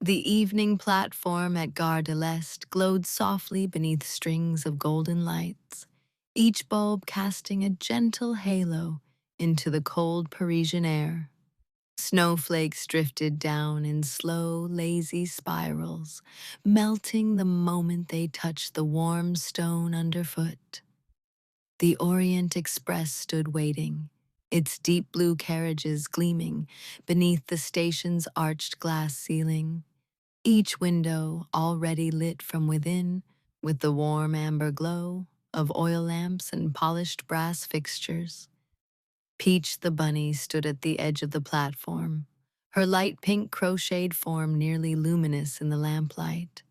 The evening platform at Gare de l'Est glowed softly beneath strings of golden lights, each bulb casting a gentle halo into the cold Parisian air. Snowflakes drifted down in slow, lazy spirals, melting the moment they touched the warm stone underfoot. The Orient Express stood waiting, its deep blue carriages gleaming beneath the station's arched glass ceiling, each window already lit from within with the warm amber glow of oil lamps and polished brass fixtures. Peach the bunny stood at the edge of the platform, her light pink crocheted form nearly luminous in the lamplight.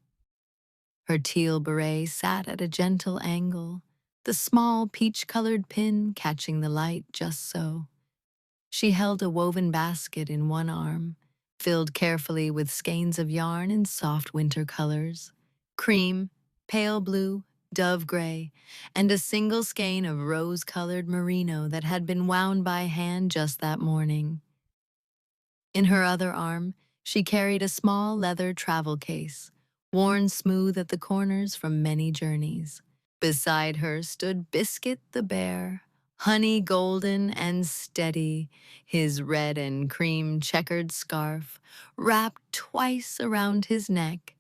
Her teal beret sat at a gentle angle, the small peach-colored pin catching the light just so. She held a woven basket in one arm, filled carefully with skeins of yarn in soft winter colors, cream, pale blue, dove gray, and a single skein of rose-colored merino that had been wound by hand just that morning. In her other arm, she carried a small leather travel case, worn smooth at the corners from many journeys. Beside her stood Biscuit the bear, honey golden and steady, his red and cream checkered scarf wrapped twice around his neck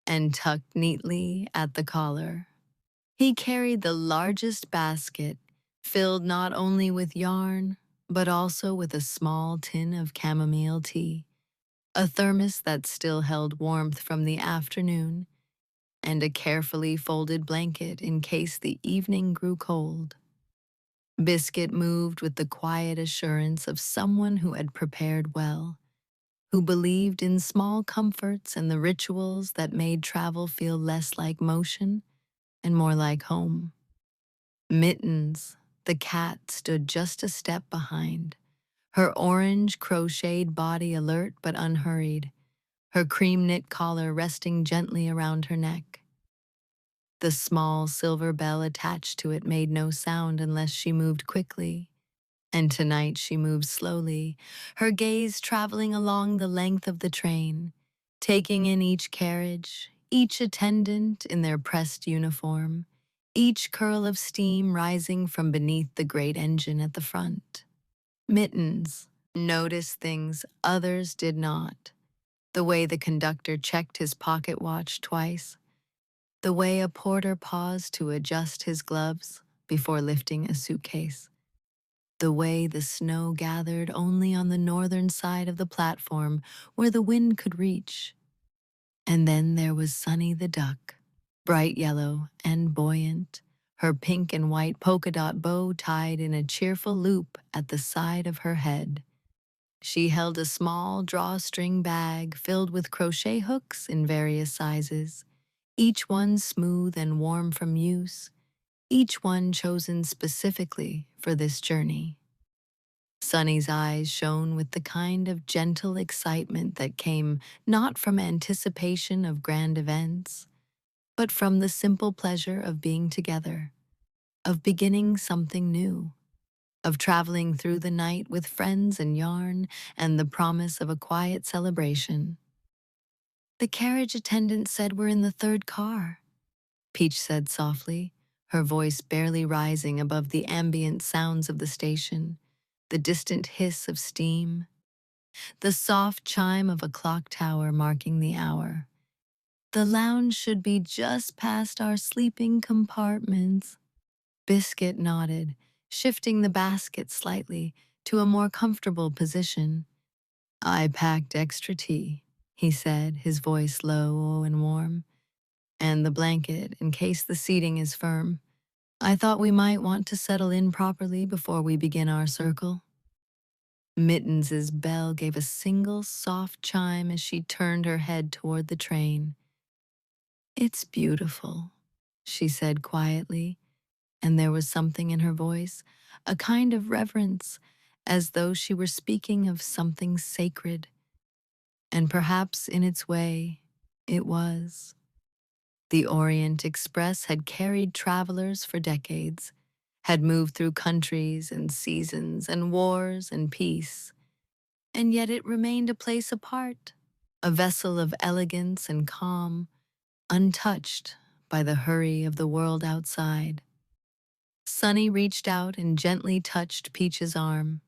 and tucked neatly at the collar. He carried the largest basket, filled not only with yarn, but also with a small tin of chamomile tea, a thermos that still held warmth from the afternoon, and a carefully folded blanket in case the evening grew cold. Biscuit moved with the quiet assurance of someone who had prepared well, who believed in small comforts and the rituals that made travel feel less like motion and more like home. Mittens, the cat, stood just a step behind, her orange crocheted body alert but unhurried, her cream knit collar resting gently around her neck. The small silver bell attached to it made no sound unless she moved quickly, and tonight she moved slowly, her gaze traveling along the length of the train, taking in each carriage, each attendant in their pressed uniform, each curl of steam rising from beneath the great engine at the front. Mittens noticed things others did not, the way the conductor checked his pocket watch twice, the way a porter paused to adjust his gloves before lifting a suitcase, the way the snow gathered only on the northern side of the platform where the wind could reach. And then there was Sunny the duck, bright yellow and buoyant, her pink and white polka dot bow tied in a cheerful loop at the side of her head. She held a small drawstring bag filled with crochet hooks in various sizes, each one smooth and warm from use, each one chosen specifically for this journey. Sunny's eyes shone with the kind of gentle excitement that came not from anticipation of grand events, but from the simple pleasure of being together, of beginning something new, of traveling through the night with friends and yarn and the promise of a quiet celebration. The carriage attendant said we're in the third car, Peach said softly, her voice barely rising above the ambient sounds of the station, the distant hiss of steam, the soft chime of a clock tower marking the hour. The lounge should be just past our sleeping compartments. Biscuit nodded, shifting the basket slightly to a more comfortable position. I packed extra tea, he said, his voice low and warm, and the blanket in case the seating is firm. I thought we might want to settle in properly before we begin our circle. Mittens's bell gave a single soft chime as she turned her head toward the train. It's beautiful, she said quietly, and there was something in her voice, a kind of reverence, as though she were speaking of something sacred. And perhaps in its way, it was. The Orient Express had carried travelers for decades, had moved through countries and seasons and wars and peace, and yet it remained a place apart, a vessel of elegance and calm, untouched by the hurry of the world outside. Sunny reached out and gently touched Peach's arm.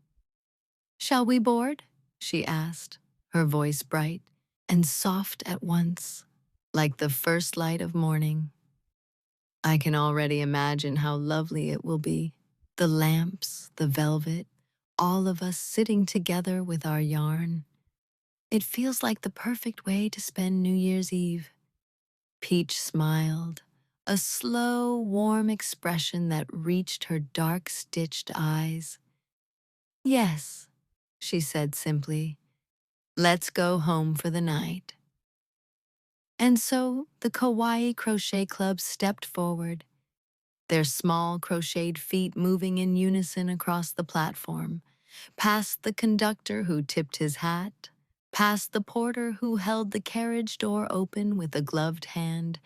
"Shall we board?" she asked, her voice bright and soft at once, like the first light of morning. I can already imagine how lovely it will be. The lamps, the velvet, all of us sitting together with our yarn. It feels like the perfect way to spend New Year's Eve. Peach smiled, a slow, warm expression that reached her dark stitched eyes. "Yes," she said simply. "Let's go home for the night." And so the Kawaii Crochet Club stepped forward, their small crocheted feet moving in unison across the platform, past the conductor who tipped his hat, past the porter who held the carriage door open with a gloved hand,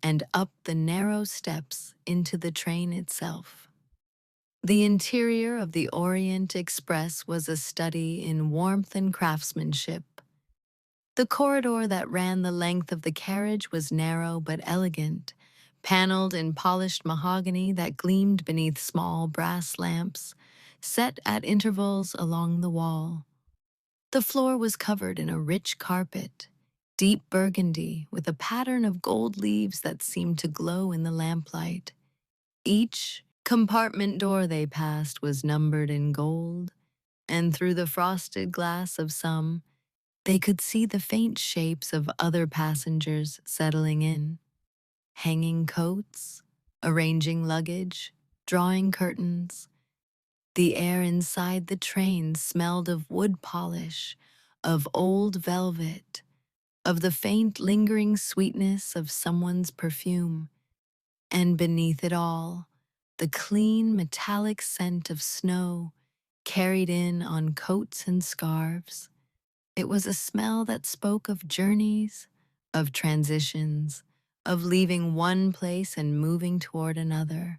and up the narrow steps into the train itself. The interior of the Orient Express was a study in warmth and craftsmanship. The corridor that ran the length of the carriage was narrow but elegant, paneled in polished mahogany that gleamed beneath small brass lamps, set at intervals along the wall. The floor was covered in a rich carpet, deep burgundy with a pattern of gold leaves that seemed to glow in the lamplight. Each compartment door they passed was numbered in gold, and through the frosted glass of some, they could see the faint shapes of other passengers settling in, hanging coats, arranging luggage, drawing curtains. The air inside the train smelled of wood polish, of old velvet, of the faint lingering sweetness of someone's perfume, and beneath it all, the clean metallic scent of snow carried in on coats and scarves. It was a smell that spoke of journeys, of transitions, of leaving one place and moving toward another,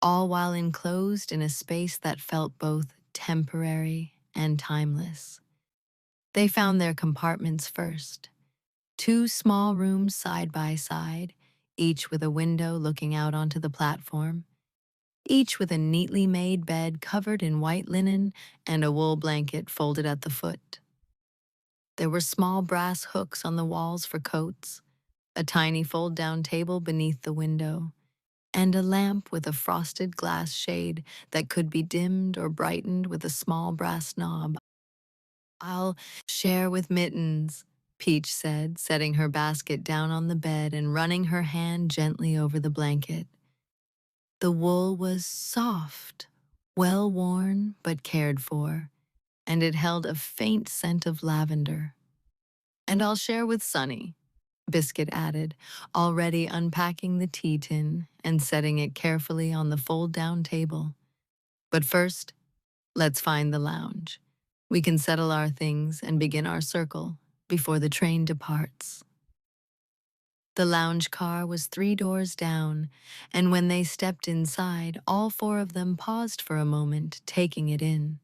all while enclosed in a space that felt both temporary and timeless. They found their compartments first, two small rooms side by side, each with a window looking out onto the platform, each with a neatly made bed covered in white linen and a wool blanket folded at the foot. There were small brass hooks on the walls for coats, a tiny fold-down table beneath the window, and a lamp with a frosted glass shade that could be dimmed or brightened with a small brass knob. "I'll share with Mittens," Peach said, setting her basket down on the bed and running her hand gently over the blanket. The wool was soft, well-worn but cared for, and it held a faint scent of lavender. "And I'll share with Sunny," Biscuit added, already unpacking the tea tin and setting it carefully on the fold-down table. "But first, let's find the lounge. We can settle our things and begin our circle before the train departs." The lounge car was 3 doors down, and when they stepped inside, all four of them paused for a moment, taking it in.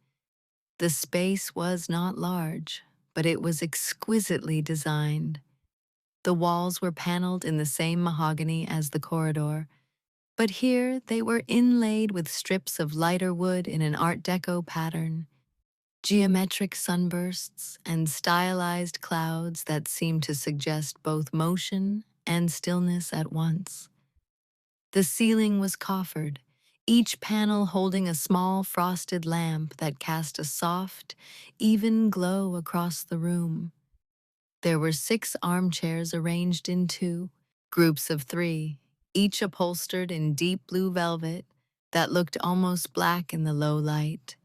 The space was not large, but it was exquisitely designed. The walls were paneled in the same mahogany as the corridor, but here they were inlaid with strips of lighter wood in an Art Deco pattern, geometric sunbursts and stylized clouds that seemed to suggest both motion and stillness at once. The ceiling was coffered, each panel holding a small frosted lamp that cast a soft, even glow across the room. There were 6 armchairs arranged in 2, groups of 3, each upholstered in deep blue velvet that looked almost black in the low light,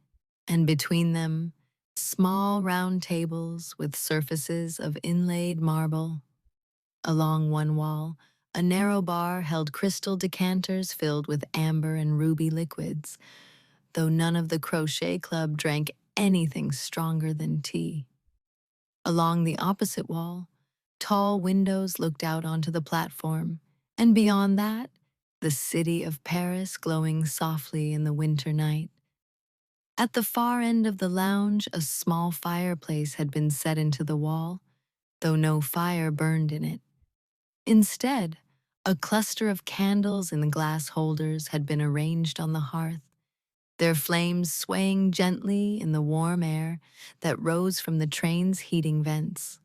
and between them, small round tables with surfaces of inlaid marble. Along one wall, a narrow bar held crystal decanters filled with amber and ruby liquids, though none of the Crochet Club drank anything stronger than tea. Along the opposite wall, tall windows looked out onto the platform, and beyond that, the city of Paris glowing softly in the winter night. At the far end of the lounge, a small fireplace had been set into the wall, though no fire burned in it. Instead, a cluster of candles in glass holders had been arranged on the hearth, their flames swaying gently in the warm air that rose from the train's heating vents.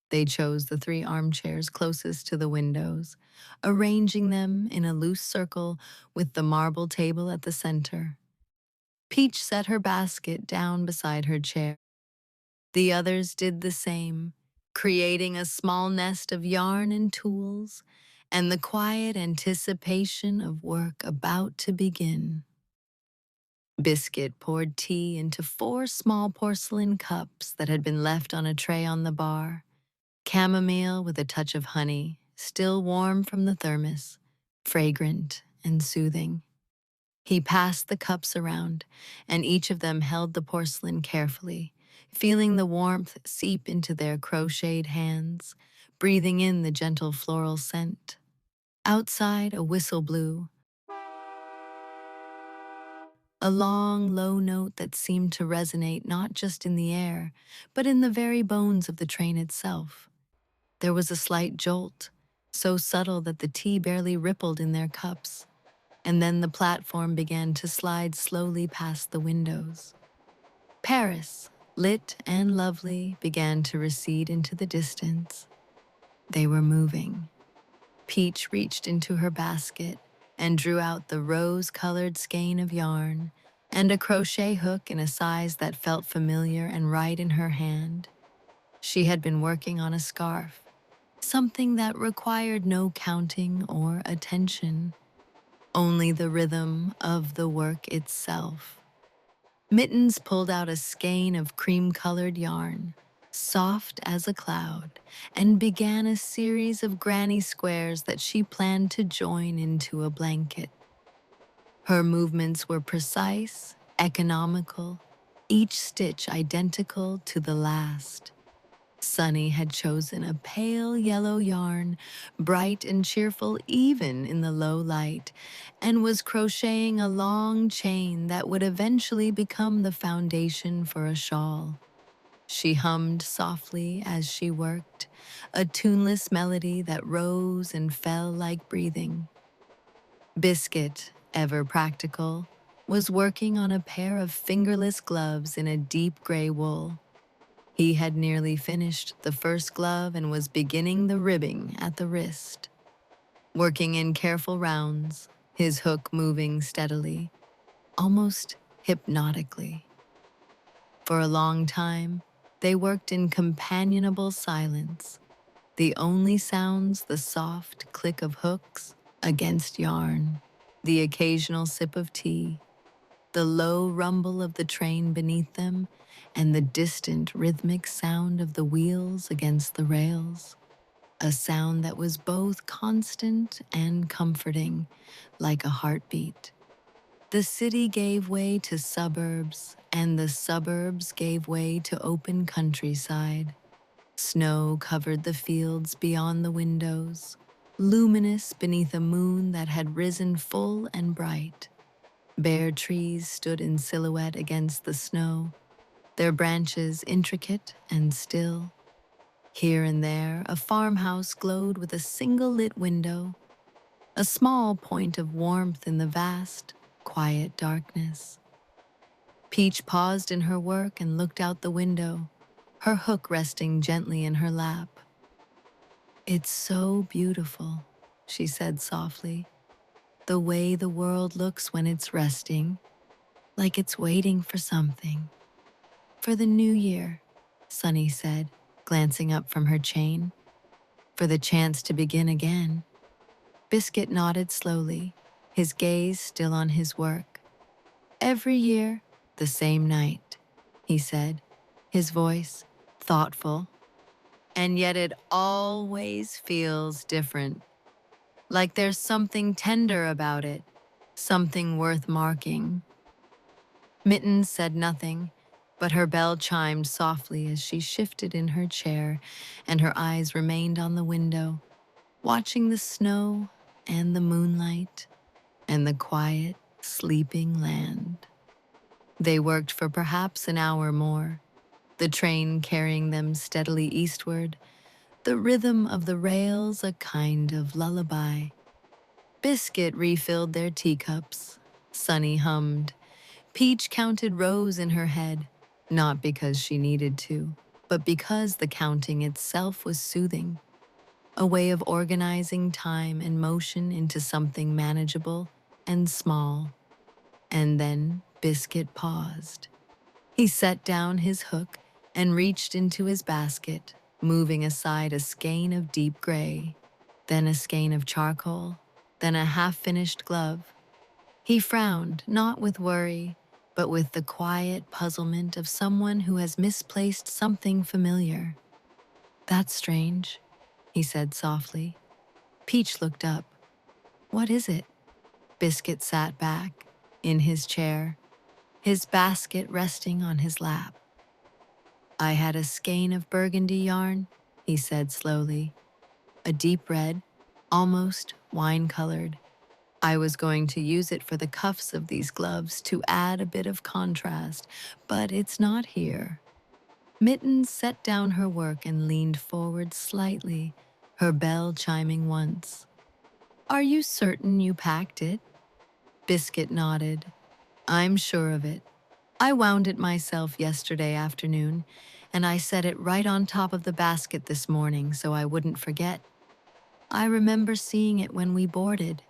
They chose the 3 armchairs closest to the windows, arranging them in a loose circle with the marble table at the center. Peach set her basket down beside her chair. The others did the same, creating a small nest of yarn and tools, and the quiet anticipation of work about to begin. Biscuit poured tea into 4 small porcelain cups that had been left on a tray on the bar. Chamomile with a touch of honey, still warm from the thermos, fragrant and soothing. He passed the cups around, and each of them held the porcelain carefully, feeling the warmth seep into their crocheted hands, breathing in the gentle floral scent. Outside, a whistle blew, a long, low note that seemed to resonate not just in the air, but in the very bones of the train itself. There was a slight jolt, so subtle that the tea barely rippled in their cups, and then the platform began to slide slowly past the windows. Paris, lit and lovely, began to recede into the distance. They were moving. Peach reached into her basket and drew out the rose-colored skein of yarn and a crochet hook in a size that felt familiar and right in her hand. She had been working on a scarf, something that required no counting or attention, only the rhythm of the work itself. Mittens pulled out a skein of cream-colored yarn, soft as a cloud, and began a series of granny squares that she planned to join into a blanket. Her movements were precise, economical, each stitch identical to the last. Sunny had chosen a pale yellow yarn, bright and cheerful even in the low light, and was crocheting a long chain that would eventually become the foundation for a shawl. She hummed softly as she worked, a tuneless melody that rose and fell like breathing. Biscuit, ever practical, was working on a pair of fingerless gloves in a deep gray wool. He had nearly finished the first glove and was beginning the ribbing at the wrist, working in careful rounds, his hook moving steadily, almost hypnotically. For a long time, they worked in companionable silence, the only sounds the soft click of hooks against yarn, the occasional sip of tea, the low rumble of the train beneath them, and the distant rhythmic sound of the wheels against the rails, a sound that was both constant and comforting, like a heartbeat. The city gave way to suburbs, and the suburbs gave way to open countryside. Snow covered the fields beyond the windows, luminous beneath a moon that had risen full and bright. Bare trees stood in silhouette against the snow, their branches intricate and still. Here and there, a farmhouse glowed with a single lit window, a small point of warmth in the vast, quiet darkness. Peach paused in her work and looked out the window, her hook resting gently in her lap. "It's so beautiful," she said softly, "the way the world looks when it's resting, like it's waiting for something." "For the new year," Sunny said, glancing up from her chain. "For the chance to begin again." Biscuit nodded slowly, his gaze still on his work. "Every year, the same night," he said, his voice thoughtful. "And yet it always feels different, like there's something tender about it, something worth marking." Mittens said nothing, but her bell chimed softly as she shifted in her chair, and her eyes remained on the window, watching the snow and the moonlight and the quiet, sleeping land. They worked for perhaps an hour more, the train carrying them steadily eastward, the rhythm of the rails a kind of lullaby. Biscuit refilled their teacups. Sunny hummed. Peach counted rows in her head, not because she needed to, but because the counting itself was soothing, a way of organizing time and motion into something manageable and small. And then Biscuit paused. He set down his hook and reached into his basket, moving aside a skein of deep gray, then a skein of charcoal, then a half-finished glove. He frowned, not with worry, but with the quiet puzzlement of someone who has misplaced something familiar. "That's strange," he said softly. Peach looked up. "What is it?" Biscuit sat back, in his chair, his basket resting on his lap. "I had a skein of burgundy yarn," he said slowly. "A deep red, almost wine-colored. I was going to use it for the cuffs of these gloves to add a bit of contrast, but it's not here." Mittens set down her work and leaned forward slightly, her bell chiming once. "Are you certain you packed it?" Biscuit nodded. "I'm sure of it. I wound it myself yesterday afternoon, and I set it right on top of the basket this morning so I wouldn't forget. I remember seeing it when we boarded."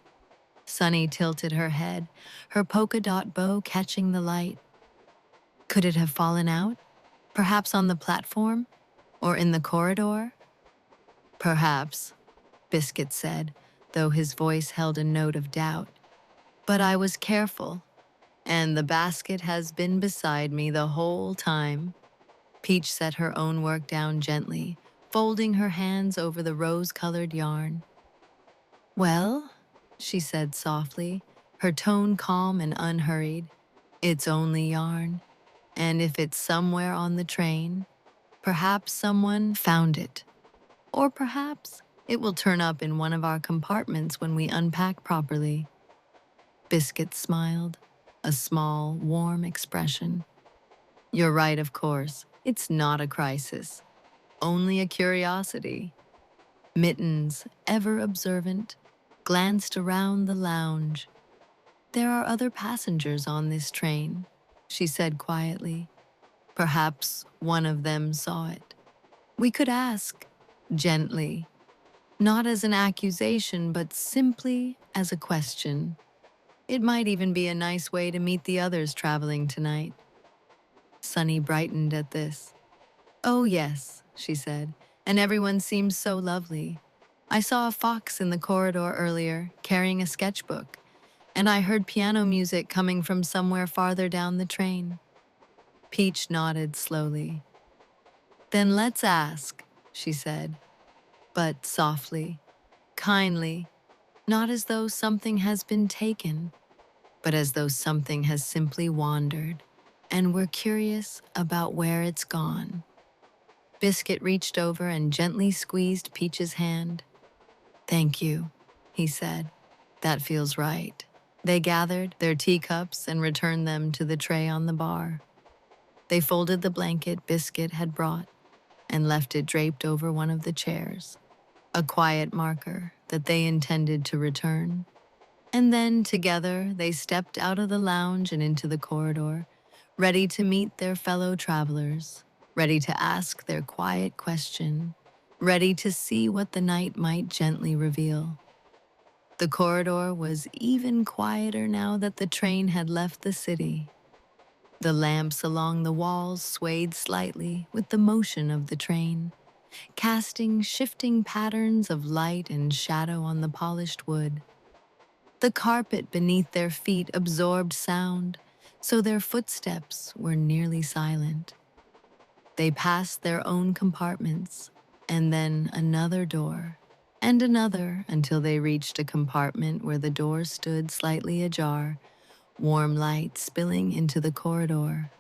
Sunny tilted her head, her polka dot bow catching the light. "Could it have fallen out? Perhaps on the platform? Or in the corridor?" "Perhaps," Biscuit said, though his voice held a note of doubt. "But I was careful, and the basket has been beside me the whole time." Peach set her own work down gently, folding her hands over the rose-colored yarn. "Well," she said softly, her tone calm and unhurried, "it's only yarn, and if it's somewhere on the train, perhaps someone found it. Or perhaps it will turn up in one of our compartments when we unpack properly." Biscuit smiled, a small, warm expression. "You're right, of course. It's not a crisis. Only a curiosity." Mittens, ever observant, glanced around the lounge. "There are other passengers on this train," she said quietly. "Perhaps one of them saw it. We could ask, gently, not as an accusation, but simply as a question. It might even be a nice way to meet the others traveling tonight." Sunny brightened at this. "Oh yes," she said, "and everyone seems so lovely. I saw a fox in the corridor earlier, carrying a sketchbook, and I heard piano music coming from somewhere farther down the train." Peach nodded slowly. "Then let's ask," she said, but softly, kindly, not as though something has been taken, but as though something has simply wandered, and we're curious about where it's gone. Biscuit reached over and gently squeezed Peach's hand. "Thank you," he said. "That feels right." They gathered their teacups and returned them to the tray on the bar. They folded the blanket Biscuit had brought and left it draped over one of the chairs, a quiet marker that they intended to return. And then, together, they stepped out of the lounge and into the corridor, ready to meet their fellow travelers, ready to ask their quiet question, ready to see what the night might gently reveal. The corridor was even quieter now that the train had left the city. The lamps along the walls swayed slightly with the motion of the train, casting shifting patterns of light and shadow on the polished wood. The carpet beneath their feet absorbed sound, so their footsteps were nearly silent. They passed their own compartments, and then another door, and another until they reached a compartment where the door stood slightly ajar, warm light spilling into the corridor.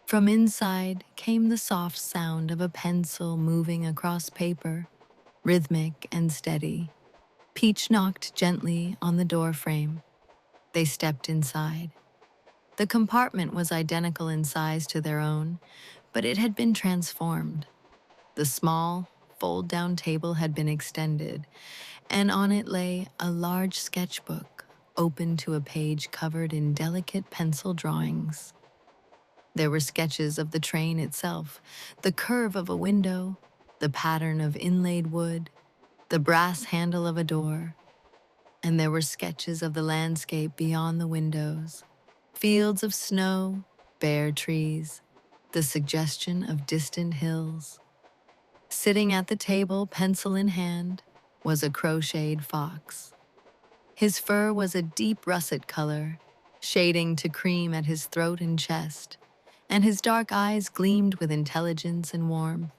From inside came the soft sound of a pencil moving across paper, rhythmic and steady. Peach knocked gently on the door frame. They stepped inside. The compartment was identical in size to their own, but it had been transformed. The small, fold-down table had been extended, and on it lay a large sketchbook, open to a page covered in delicate pencil drawings. There were sketches of the train itself, the curve of a window, the pattern of inlaid wood, the brass handle of a door, and there were sketches of the landscape beyond the windows, fields of snow, bare trees, the suggestion of distant hills. Sitting at the table, pencil in hand, was a crocheted fox. His fur was a deep russet color, shading to cream at his throat and chest, and his dark eyes gleamed with intelligence and warmth.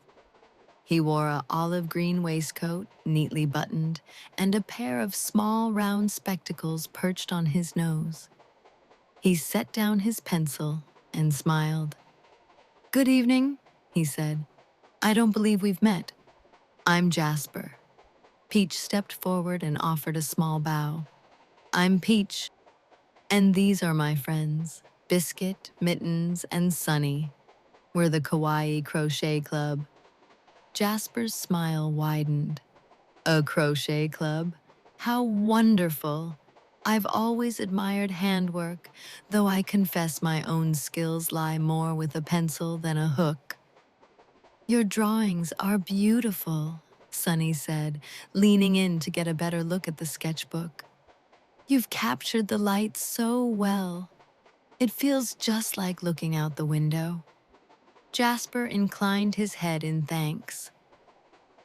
He wore an olive green waistcoat, neatly buttoned, and a pair of small round spectacles perched on his nose. He set down his pencil and smiled. "Good evening," he said. "I don't believe we've met. I'm Jasper." Peach stepped forward and offered a small bow. "I'm Peach, and these are my friends, Biscuit, Mittens, and Sunny. We're the Kawaii Crochet Club." Jasper's smile widened. "A crochet club? How wonderful! I've always admired handwork, though I confess my own skills lie more with a pencil than a hook." "Your drawings are beautiful," Sunny said, leaning in to get a better look at the sketchbook. "You've captured the light so well. It feels just like looking out the window." Jasper inclined his head in thanks.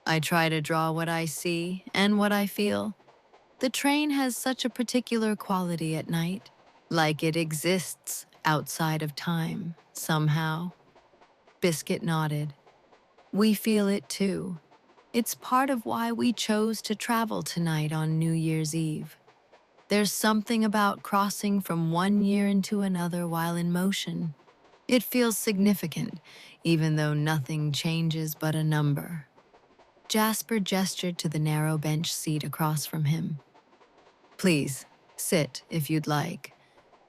"I try to draw what I see and what I feel. The train has such a particular quality at night, like it exists outside of time, somehow." Biscuit nodded. "We feel it too. It's part of why we chose to travel tonight on New Year's Eve. There's something about crossing from one year into another while in motion. It feels significant, even though nothing changes but a number." Jasper gestured to the narrow bench seat across from him. "Please, sit if you'd like.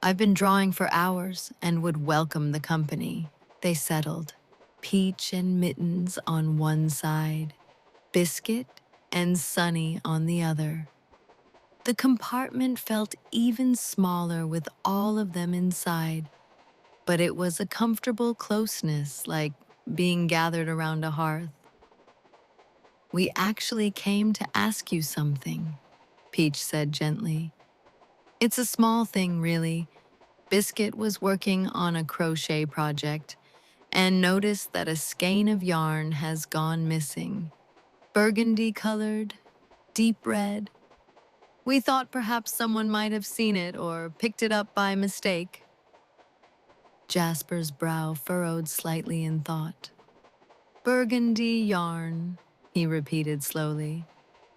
I've been drawing for hours and would welcome the company." They settled, Peach and Mittens on one side, Biscuit and Sunny on the other. The compartment felt even smaller with all of them inside, but it was a comfortable closeness, like being gathered around a hearth. "We actually came to ask you something," Peach said gently. "It's a small thing, really." Biscuit was working on a crochet project and noticed that a skein of yarn has gone missing. Burgundy colored, deep red. "We thought perhaps someone might have seen it or picked it up by mistake." Jasper's brow furrowed slightly in thought. "Burgundy yarn," he repeated slowly.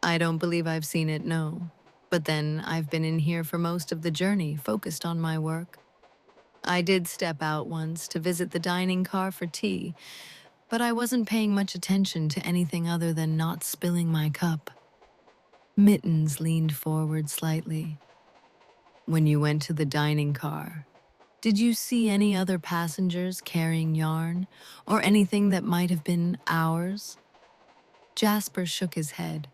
"I don't believe I've seen it, no. But then I've been in here for most of the journey, focused on my work. I did step out once to visit the dining car for tea, but I wasn't paying much attention to anything other than not spilling my cup." Mittens leaned forward slightly. "When you went to the dining car, did you see any other passengers carrying yarn or anything that might have been ours?" Jasper shook his head.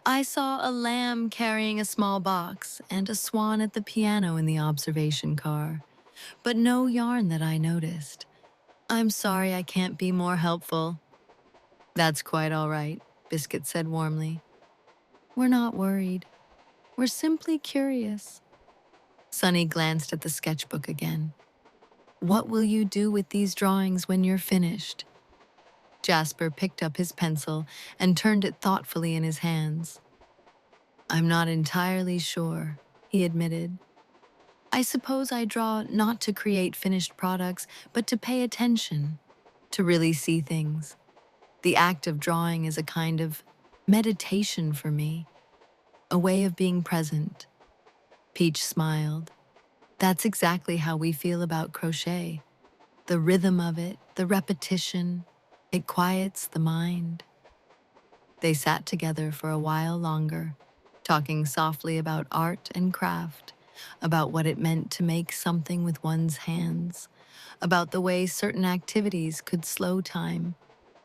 "I saw a lamb carrying a small box and a swan at the piano in the observation car, but no yarn that I noticed. I'm sorry I can't be more helpful." "That's quite all right," Biscuit said warmly. "We're not worried. We're simply curious." Sunny glanced at the sketchbook again. "What will you do with these drawings when you're finished?" Jasper picked up his pencil and turned it thoughtfully in his hands. "I'm not entirely sure," he admitted. "I suppose I draw not to create finished products, but to pay attention, to really see things. The act of drawing is a kind of meditation for me, a way of being present." Peach smiled. "That's exactly how we feel about crochet. The rhythm of it, the repetition, it quiets the mind." They sat together for a while longer, talking softly about art and craft, about what it meant to make something with one's hands, about the way certain activities could slow time,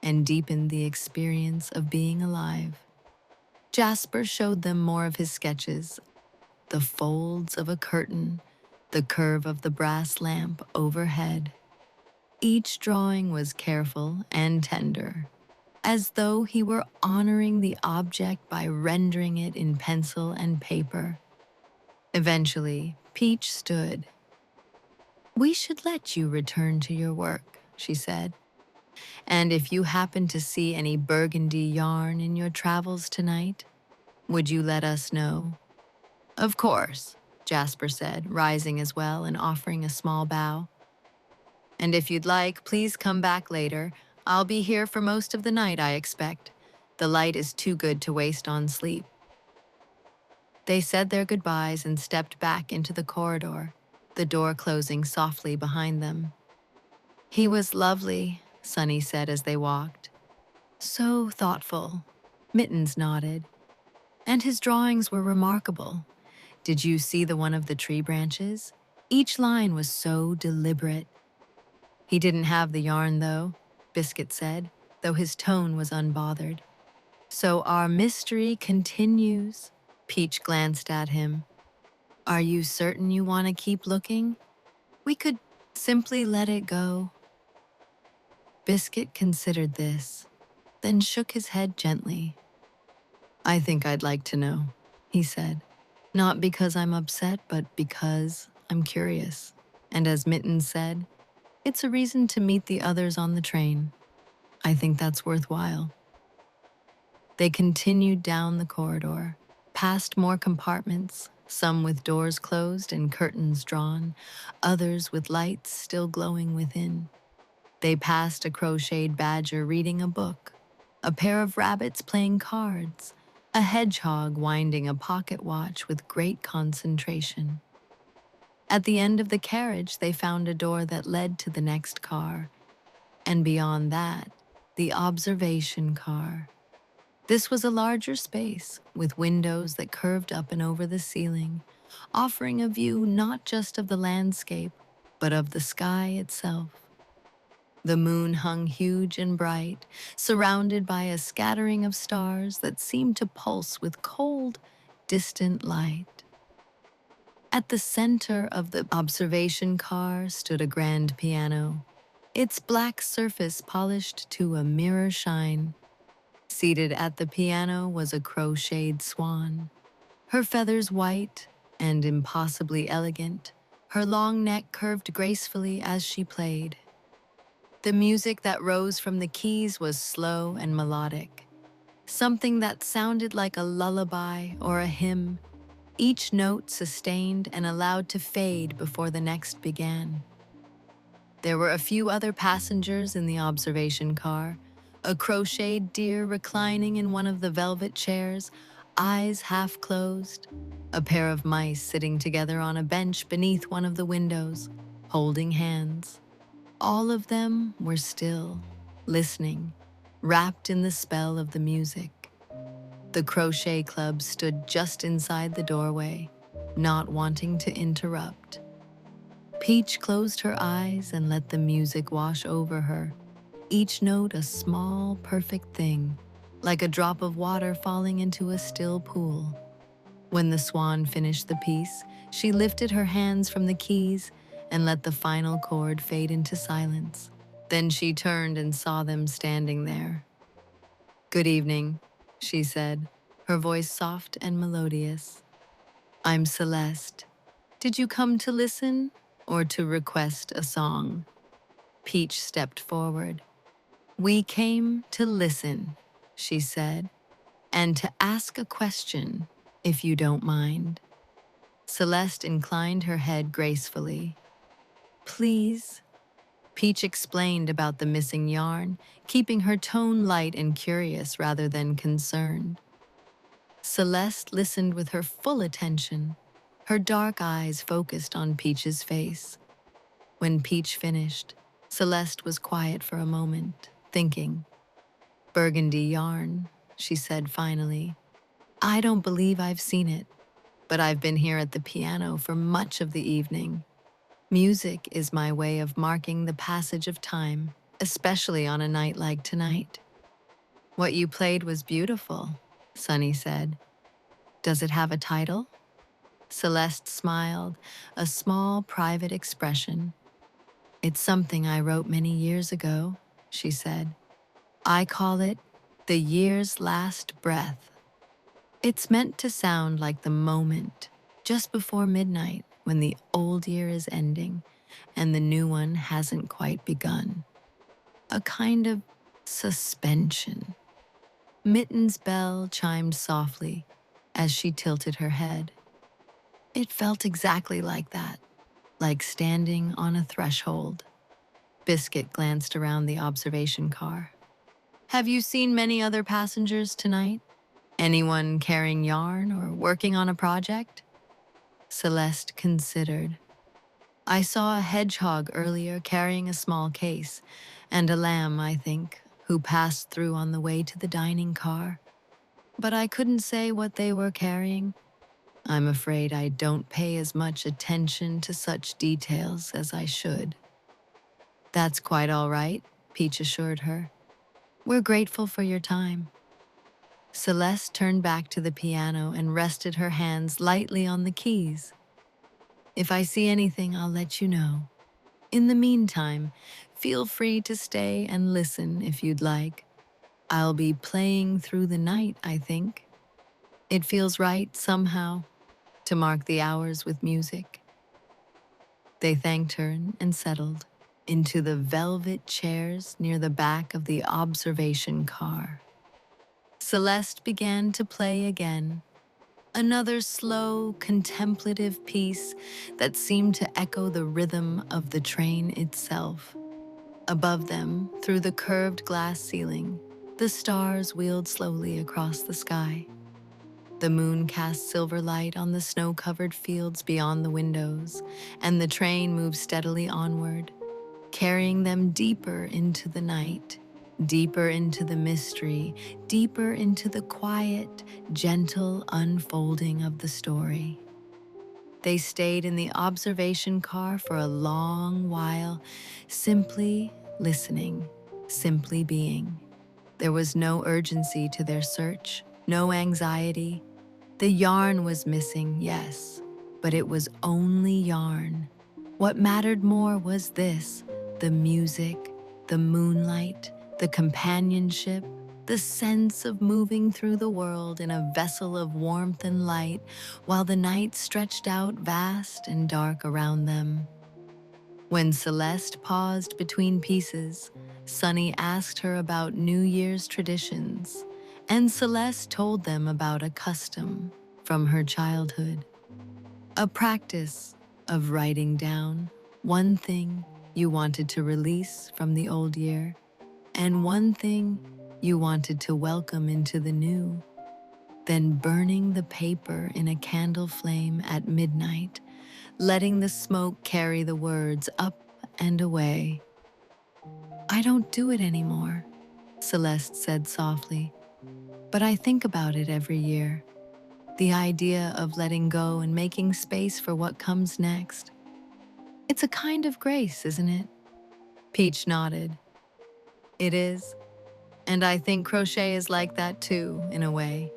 and deepened the experience of being alive. Jasper showed them more of his sketches, the folds of a curtain, the curve of the brass lamp overhead. Each drawing was careful and tender, as though he were honoring the object by rendering it in pencil and paper. Eventually, Peach stood. "We should let you return to your work," she said. "And if you happen to see any burgundy yarn in your travels tonight, would you let us know?" "Of course," Jasper said, rising as well and offering a small bow. "And if you'd like, please come back later. I'll be here for most of the night, I expect. The light is too good to waste on sleep." They said their goodbyes and stepped back into the corridor, the door closing softly behind them. "He was lovely," Sunny said as they walked. "So thoughtful." Mittens nodded. "And his drawings were remarkable. Did you see the one of the tree branches? Each line was so deliberate." "He didn't have the yarn, though," Biscuit said, though his tone was unbothered. "So our mystery continues." Peach glanced at him. "Are you certain you want to keep looking? We could simply let it go." Biscuit considered this, then shook his head gently. "I think I'd like to know," he said. "Not because I'm upset, but because I'm curious. And as Mittens said, it's a reason to meet the others on the train. I think that's worthwhile." They continued down the corridor, past more compartments, some with doors closed and curtains drawn, others with lights still glowing within. They passed a crocheted badger reading a book, a pair of rabbits playing cards, a hedgehog winding a pocket watch with great concentration. At the end of the carriage, they found a door that led to the next car, and beyond that, the observation car. This was a larger space, with windows that curved up and over the ceiling, offering a view not just of the landscape, but of the sky itself. The moon hung huge and bright, surrounded by a scattering of stars that seemed to pulse with cold, distant light. At the center of the observation car stood a grand piano, its black surface polished to a mirror shine. Seated at the piano was a crocheted swan, her feathers white and impossibly elegant, her long neck curved gracefully as she played. The music that rose from the keys was slow and melodic, something that sounded like a lullaby or a hymn, each note sustained and allowed to fade before the next began. There were a few other passengers in the observation car, a crocheted deer reclining in one of the velvet chairs, eyes half closed, a pair of mice sitting together on a bench beneath one of the windows, holding hands. All of them were still, listening, wrapped in the spell of the music. The crochet club stood just inside the doorway, not wanting to interrupt. Peach closed her eyes and let the music wash over her, each note a small, perfect thing, like a drop of water falling into a still pool. When the swan finished the piece, she lifted her hands from the keys and let the final chord fade into silence. Then she turned and saw them standing there. "Good evening," she said, her voice soft and melodious. "I'm Celeste. Did you come to listen or to request a song?" Peach stepped forward. "We came to listen," she said, "and to ask a question, if you don't mind." Celeste inclined her head gracefully. "Please." Peach explained about the missing yarn, keeping her tone light and curious rather than concerned. Celeste listened with her full attention, her dark eyes focused on Peach's face. When Peach finished, Celeste was quiet for a moment, thinking. "Burgundy yarn," she said finally. "I don't believe I've seen it, but I've been here at the piano for much of the evening. Music is my way of marking the passage of time, especially on a night like tonight. What you played was beautiful, Sunny said. Does it have a title? Celeste smiled, a small private expression. It's something I wrote many years ago, she said. I call it The Year's Last Breath. It's meant to sound like the moment just before midnight when the old year is ending and the new one hasn't quite begun. A kind of suspension. Mitten's bell chimed softly as she tilted her head. It felt exactly like that, like standing on a threshold. Biscuit glanced around the observation car. Have you seen many other passengers tonight? Anyone carrying yarn or working on a project? Celeste considered. I saw a hedgehog earlier carrying a small case, and a lamb, I think, who passed through on the way to the dining car. But I couldn't say what they were carrying. I'm afraid I don't pay as much attention to such details as I should. That's quite all right, Peach assured her. We're grateful for your time. Celeste turned back to the piano and rested her hands lightly on the keys. If I see anything, I'll let you know. In the meantime, feel free to stay and listen if you'd like. I'll be playing through the night, I think. It feels right, somehow, to mark the hours with music. They thanked her and settled into the velvet chairs near the back of the observation car. Celeste began to play again, another slow, contemplative piece that seemed to echo the rhythm of the train itself. Above them, through the curved glass ceiling, the stars wheeled slowly across the sky. The moon cast silver light on the snow-covered fields beyond the windows, and the train moved steadily onward, carrying them deeper into the night, deeper into the mystery, deeper into the quiet, gentle unfolding of the story. They stayed in the observation car for a long while, simply listening, simply being. There was no urgency to their search, no anxiety. The yarn was missing, yes, but it was only yarn. What mattered more was this: the music, the moonlight, the companionship, the sense of moving through the world in a vessel of warmth and light while the night stretched out vast and dark around them. When Celeste paused between pieces, Sunny asked her about New Year's traditions, and Celeste told them about a custom from her childhood. A practice of writing down one thing you wanted to release from the old year and one thing you wanted to welcome into the new, then burning the paper in a candle flame at midnight, letting the smoke carry the words up and away. I don't do it anymore, Celeste said softly, but I think about it every year. The idea of letting go and making space for what comes next. It's a kind of grace, isn't it? Peach nodded. It is, and I think crochet is like that too, in a way.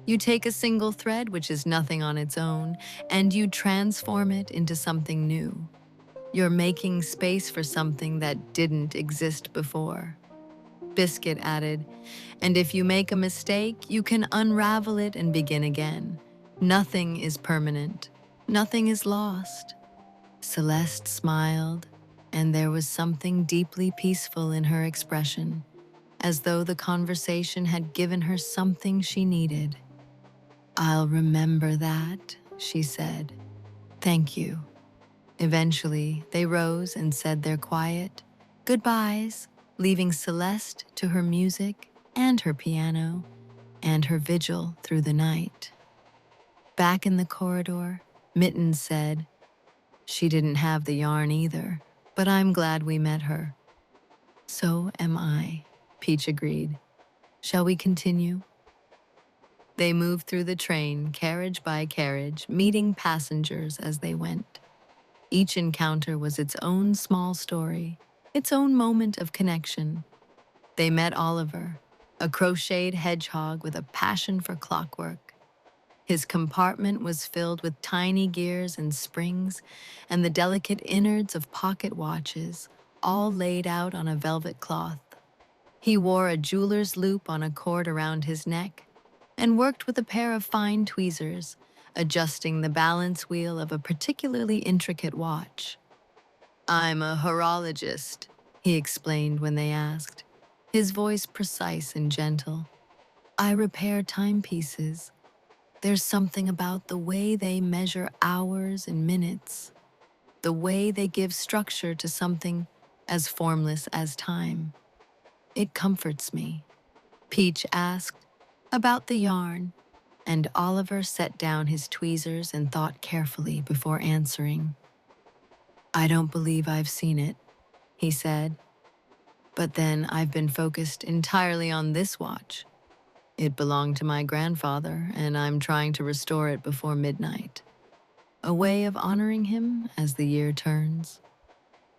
You take a single thread, which is nothing on its own, and you transform it into something new. You're making space for something that didn't exist before. Biscuit added, and if you make a mistake, you can unravel it and begin again. Nothing is permanent. Nothing is lost. Celeste smiled, and there was something deeply peaceful in her expression, as though the conversation had given her something she needed. I'll remember that, she said. Thank you. Eventually, they rose and said their quiet goodbyes, leaving Celeste to her music and her piano and her vigil through the night. Back in the corridor, Mitten said, she didn't have the yarn either, but I'm glad we met her. So am I, Peach agreed. Shall we continue? They moved through the train, carriage by carriage, meeting passengers as they went. Each encounter was its own small story, its own moment of connection. They met Oliver, a crocheted hedgehog with a passion for clockwork. His compartment was filled with tiny gears and springs, and the delicate innards of pocket watches, all laid out on a velvet cloth. He wore a jeweler's loop on a cord around his neck and worked with a pair of fine tweezers, adjusting the balance wheel of a particularly intricate watch. "I'm a horologist," he explained when they asked, his voice precise and gentle. "I repair timepieces. There's something about the way they measure hours and minutes, the way they give structure to something as formless as time. It comforts me." Peach asked about the yarn, and Oliver set down his tweezers and thought carefully before answering. "I don't believe I've seen it," he said, "but then I've been focused entirely on this watch. It belonged to my grandfather, and I'm trying to restore it before midnight. A way of honoring him as the year turns."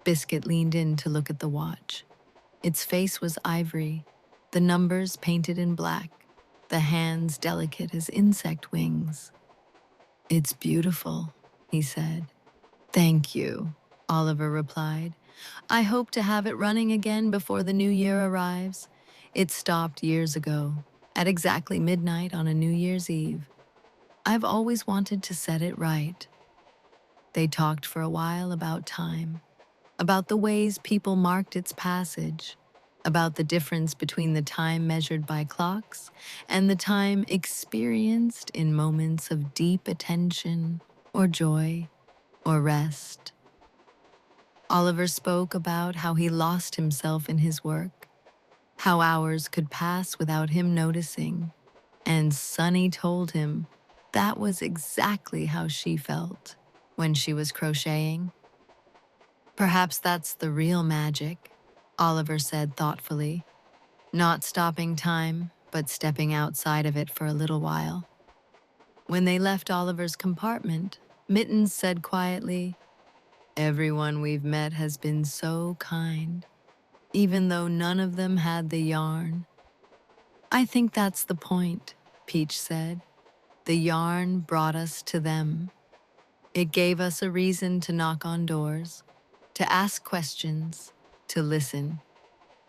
Biscuit leaned in to look at the watch. Its face was ivory, the numbers painted in black, the hands delicate as insect wings. "It's beautiful," he said. "Thank you," Oliver replied. "I hope to have it running again before the new year arrives. It stopped years ago, at exactly midnight on a New Year's Eve. I've always wanted to set it right." They talked for a while about time, about the ways people marked its passage, about the difference between the time measured by clocks and the time experienced in moments of deep attention or joy or rest. Oliver spoke about how he lost himself in his work, how hours could pass without him noticing, and Sunny told him that was exactly how she felt when she was crocheting. "Perhaps that's the real magic," Oliver said thoughtfully, "not stopping time, but stepping outside of it for a little while." When they left Oliver's compartment, Mittens said quietly, "Everyone we've met has been so kind, even though none of them had the yarn." "I think that's the point," Peach said. "The yarn brought us to them. It gave us a reason to knock on doors, to ask questions, to listen.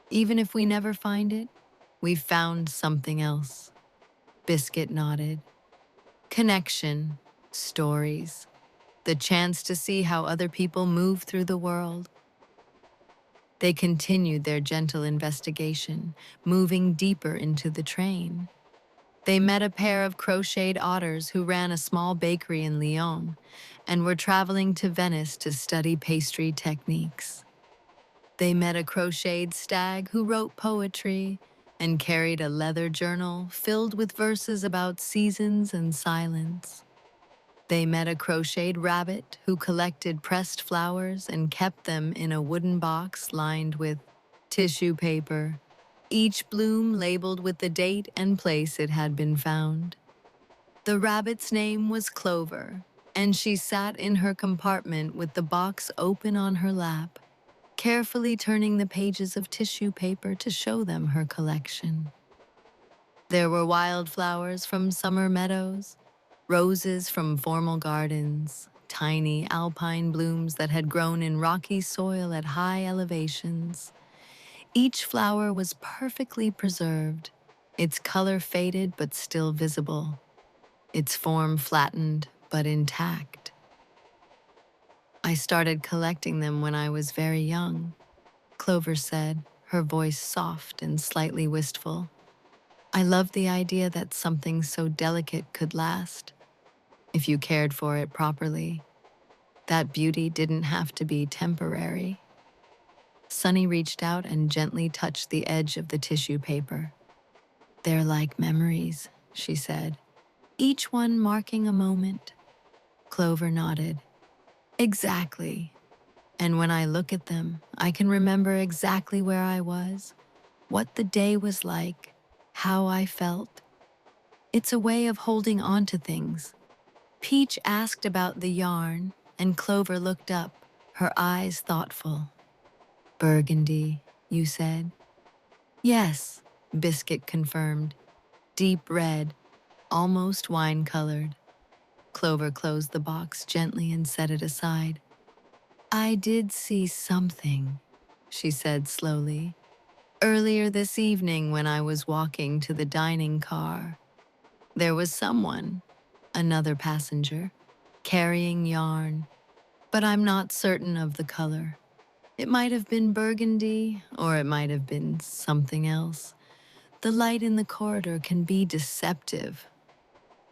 Even if we never find it, we've found something else." Biscuit nodded. Connection, stories, the chance to see how other people move through the world. They continued their gentle investigation, moving deeper into the train. They met a pair of crocheted otters who ran a small bakery in Lyon and were traveling to Venice to study pastry techniques. They met a crocheted stag who wrote poetry and carried a leather journal filled with verses about seasons and silence. They met a crocheted rabbit who collected pressed flowers and kept them in a wooden box lined with tissue paper, each bloom labeled with the date and place it had been found. The rabbit's name was Clover, and she sat in her compartment with the box open on her lap, carefully turning the pages of tissue paper to show them her collection. There were wildflowers from summer meadows, roses from formal gardens, tiny alpine blooms that had grown in rocky soil at high elevations. Each flower was perfectly preserved, its color faded but still visible, its form flattened but intact. "I started collecting them when I was very young," Clover said, her voice soft and slightly wistful. "I loved the idea that something so delicate could last, if you cared for it properly. That beauty didn't have to be temporary." Sunny reached out and gently touched the edge of the tissue paper. "They're like memories," she said, "each one marking a moment." Clover nodded. "Exactly. And when I look at them, I can remember exactly where I was, what the day was like, how I felt. It's a way of holding on to things." Peach asked about the yarn, and Clover looked up, her eyes thoughtful. Burgundy, you said? Yes, Biscuit confirmed. Deep red, almost wine-colored. Clover closed the box gently and set it aside. I did see something, she said slowly. Earlier this evening when I was walking to the dining car, there was someone, another passenger, carrying yarn, but I'm not certain of the color. It might have been burgundy, or it might have been something else. The light in the corridor can be deceptive.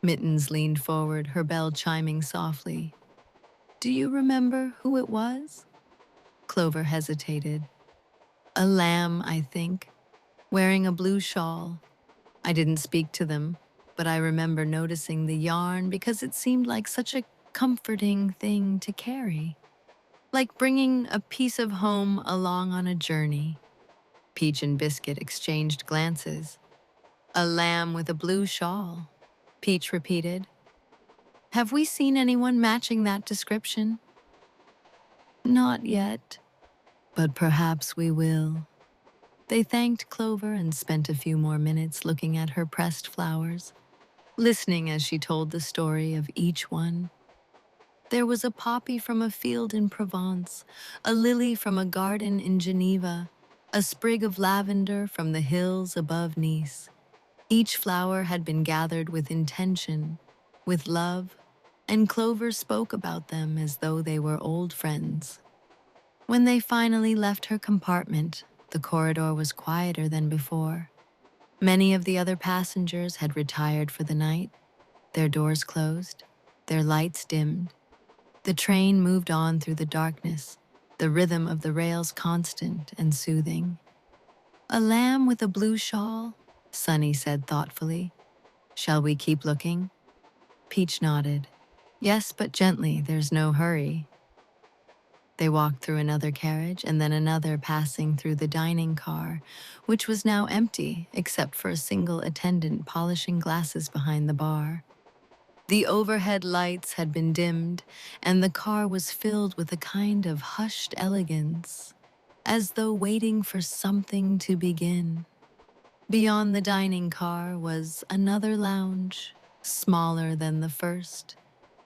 Mittens leaned forward, her bell chiming softly. Do you remember who it was? Clover hesitated. A lamb, I think, wearing a blue shawl. I didn't speak to them, but I remember noticing the yarn because it seemed like such a comforting thing to carry. Like bringing a piece of home along on a journey. Peach and Biscuit exchanged glances. A lamb with a blue shawl, Peach repeated. Have we seen anyone matching that description? Not yet, but perhaps we will. They thanked Clover and spent a few more minutes looking at her pressed flowers, listening as she told the story of each one. There was a poppy from a field in Provence, a lily from a garden in Geneva, a sprig of lavender from the hills above Nice. Each flower had been gathered with intention, with love, and Clover spoke about them as though they were old friends. When they finally left her compartment, the corridor was quieter than before. Many of the other passengers had retired for the night, their doors closed, their lights dimmed. The train moved on through the darkness, the rhythm of the rails constant and soothing. A lamb with a blue shawl, Sunny said thoughtfully. Shall we keep looking? Peach nodded. Yes, but gently, there's no hurry. They walked through another carriage and then another, passing through the dining car, which was now empty except for a single attendant polishing glasses behind the bar. The overhead lights had been dimmed, and the car was filled with a kind of hushed elegance, as though waiting for something to begin. Beyond the dining car was another lounge, smaller than the first,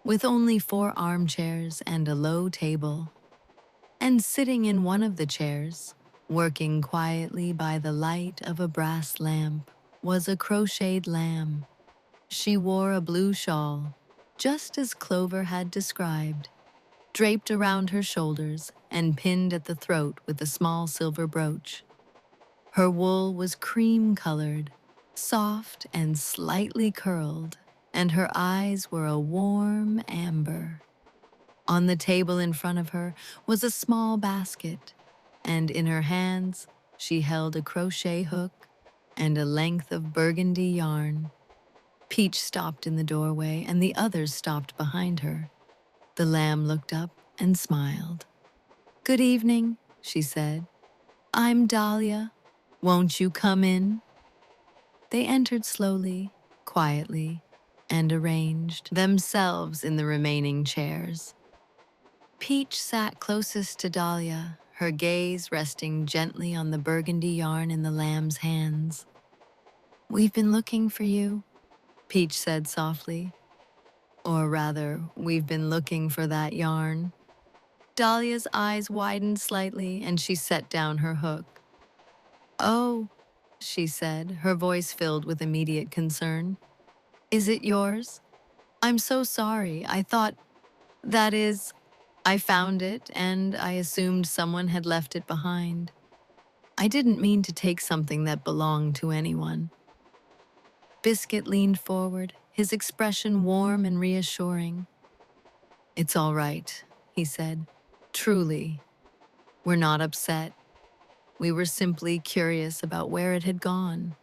with only 4 armchairs and a low table. And sitting in one of the chairs, working quietly by the light of a brass lamp, was a crocheted lamb. She wore a blue shawl, just as Clover had described, draped around her shoulders and pinned at the throat with a small silver brooch. Her wool was cream-colored, soft and slightly curled, and her eyes were a warm amber. On the table in front of her was a small basket, and in her hands she held a crochet hook and a length of burgundy yarn. Peach stopped in the doorway, and the others stopped behind her. The lamb looked up and smiled. Good evening, she said. I'm Dahlia. Won't you come in? They entered slowly, quietly, and arranged themselves in the remaining chairs. Peach sat closest to Dahlia, her gaze resting gently on the burgundy yarn in the lamb's hands. We've been looking for you, Peach said softly. Or rather, we've been looking for that yarn. Dahlia's eyes widened slightly and she set down her hook. Oh, she said, her voice filled with immediate concern. Is it yours? I'm so sorry. That is, I found it and I assumed someone had left it behind. I didn't mean to take something that belonged to anyone. Biscuit leaned forward, his expression warm and reassuring. It's all right, he said. Truly. We're not upset. We were simply curious about where it had gone.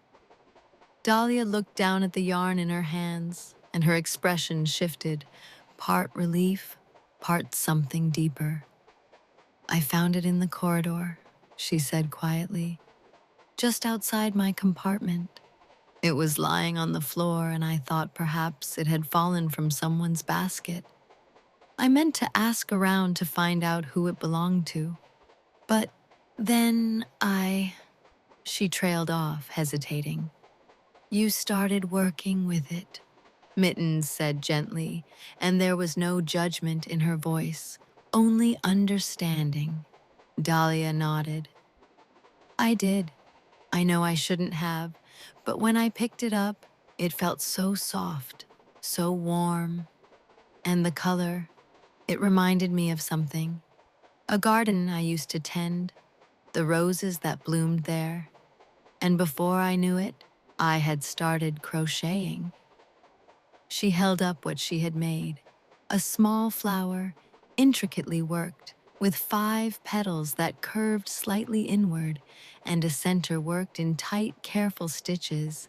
Dahlia looked down at the yarn in her hands, and her expression shifted, part relief, part something deeper. I found it in the corridor, she said quietly, just outside my compartment. It was lying on the floor, and I thought perhaps it had fallen from someone's basket. I meant to ask around to find out who it belonged to, but Then she trailed off, hesitating. You started working with it, Mittens said gently, and there was no judgment in her voice, only understanding. Dahlia nodded. I did. I know I shouldn't have, but when I picked it up, it felt so soft, so warm, and the color, it reminded me of something. A garden I used to tend, the roses that bloomed there, and before I knew it, I had started crocheting. She held up what she had made, a small flower, intricately worked, with 5 petals that curved slightly inward and a center worked in tight, careful stitches.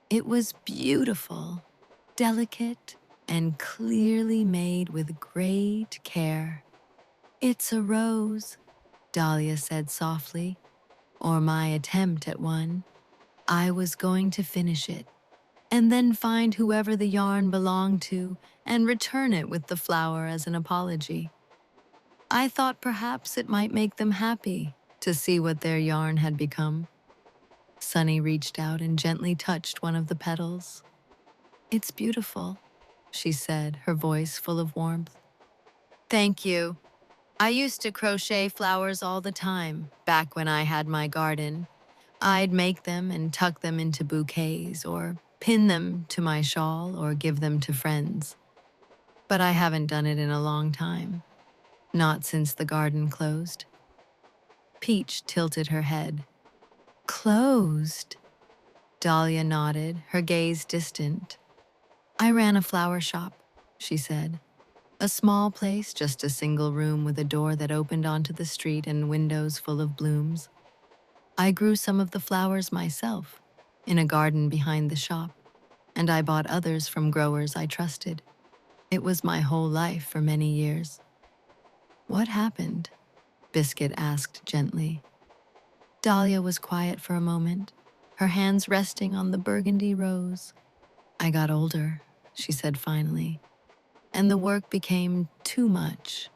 It was beautiful, delicate, and clearly made with great care. It's a rose, Dahlia said softly, or my attempt at one. I was going to finish it, and then find whoever the yarn belonged to and return it with the flower as an apology. I thought perhaps it might make them happy to see what their yarn had become. Sunny reached out and gently touched one of the petals. It's beautiful, she said, her voice full of warmth. Thank you. I used to crochet flowers all the time, back when I had my garden. I'd make them and tuck them into bouquets, or pin them to my shawl, or give them to friends. But I haven't done it in a long time. Not since the garden closed. Peach tilted her head. Closed? Dahlia nodded, her gaze distant. I ran a flower shop, she said. A small place, just a single room with a door that opened onto the street and windows full of blooms. I grew some of the flowers myself, in a garden behind the shop, and I bought others from growers I trusted. It was my whole life for many years. What happened? Biscuit asked gently. Dahlia was quiet for a moment, her hands resting on the burgundy rose. I got older, she said finally, and the work became too much.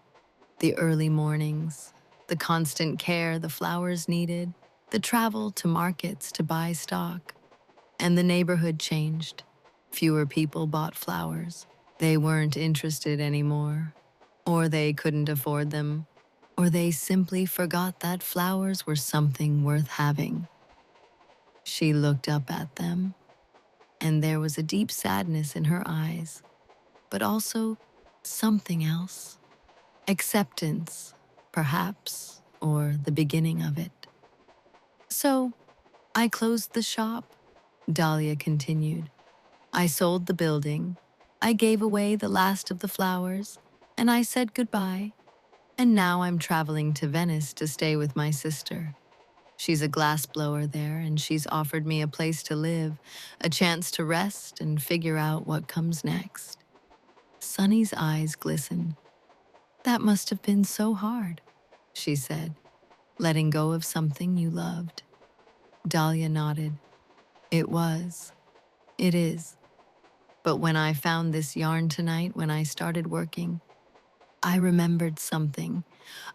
The early mornings, the constant care the flowers needed, the travel to markets to buy stock. And the neighborhood changed. Fewer people bought flowers. They weren't interested anymore, or they couldn't afford them, or they simply forgot that flowers were something worth having. She looked up at them, and there was a deep sadness in her eyes, but also something else. Acceptance, perhaps, or the beginning of it. So, I closed the shop, Dahlia continued. I sold the building, I gave away the last of the flowers, and I said goodbye. And now I'm traveling to Venice to stay with my sister. She's a glassblower there, and she's offered me a place to live, a chance to rest and figure out what comes next. Sunny's eyes glistened. That must have been so hard, she said, letting go of something you loved. Dahlia nodded. It was. It is. But when I found this yarn tonight, when I started working, I remembered something.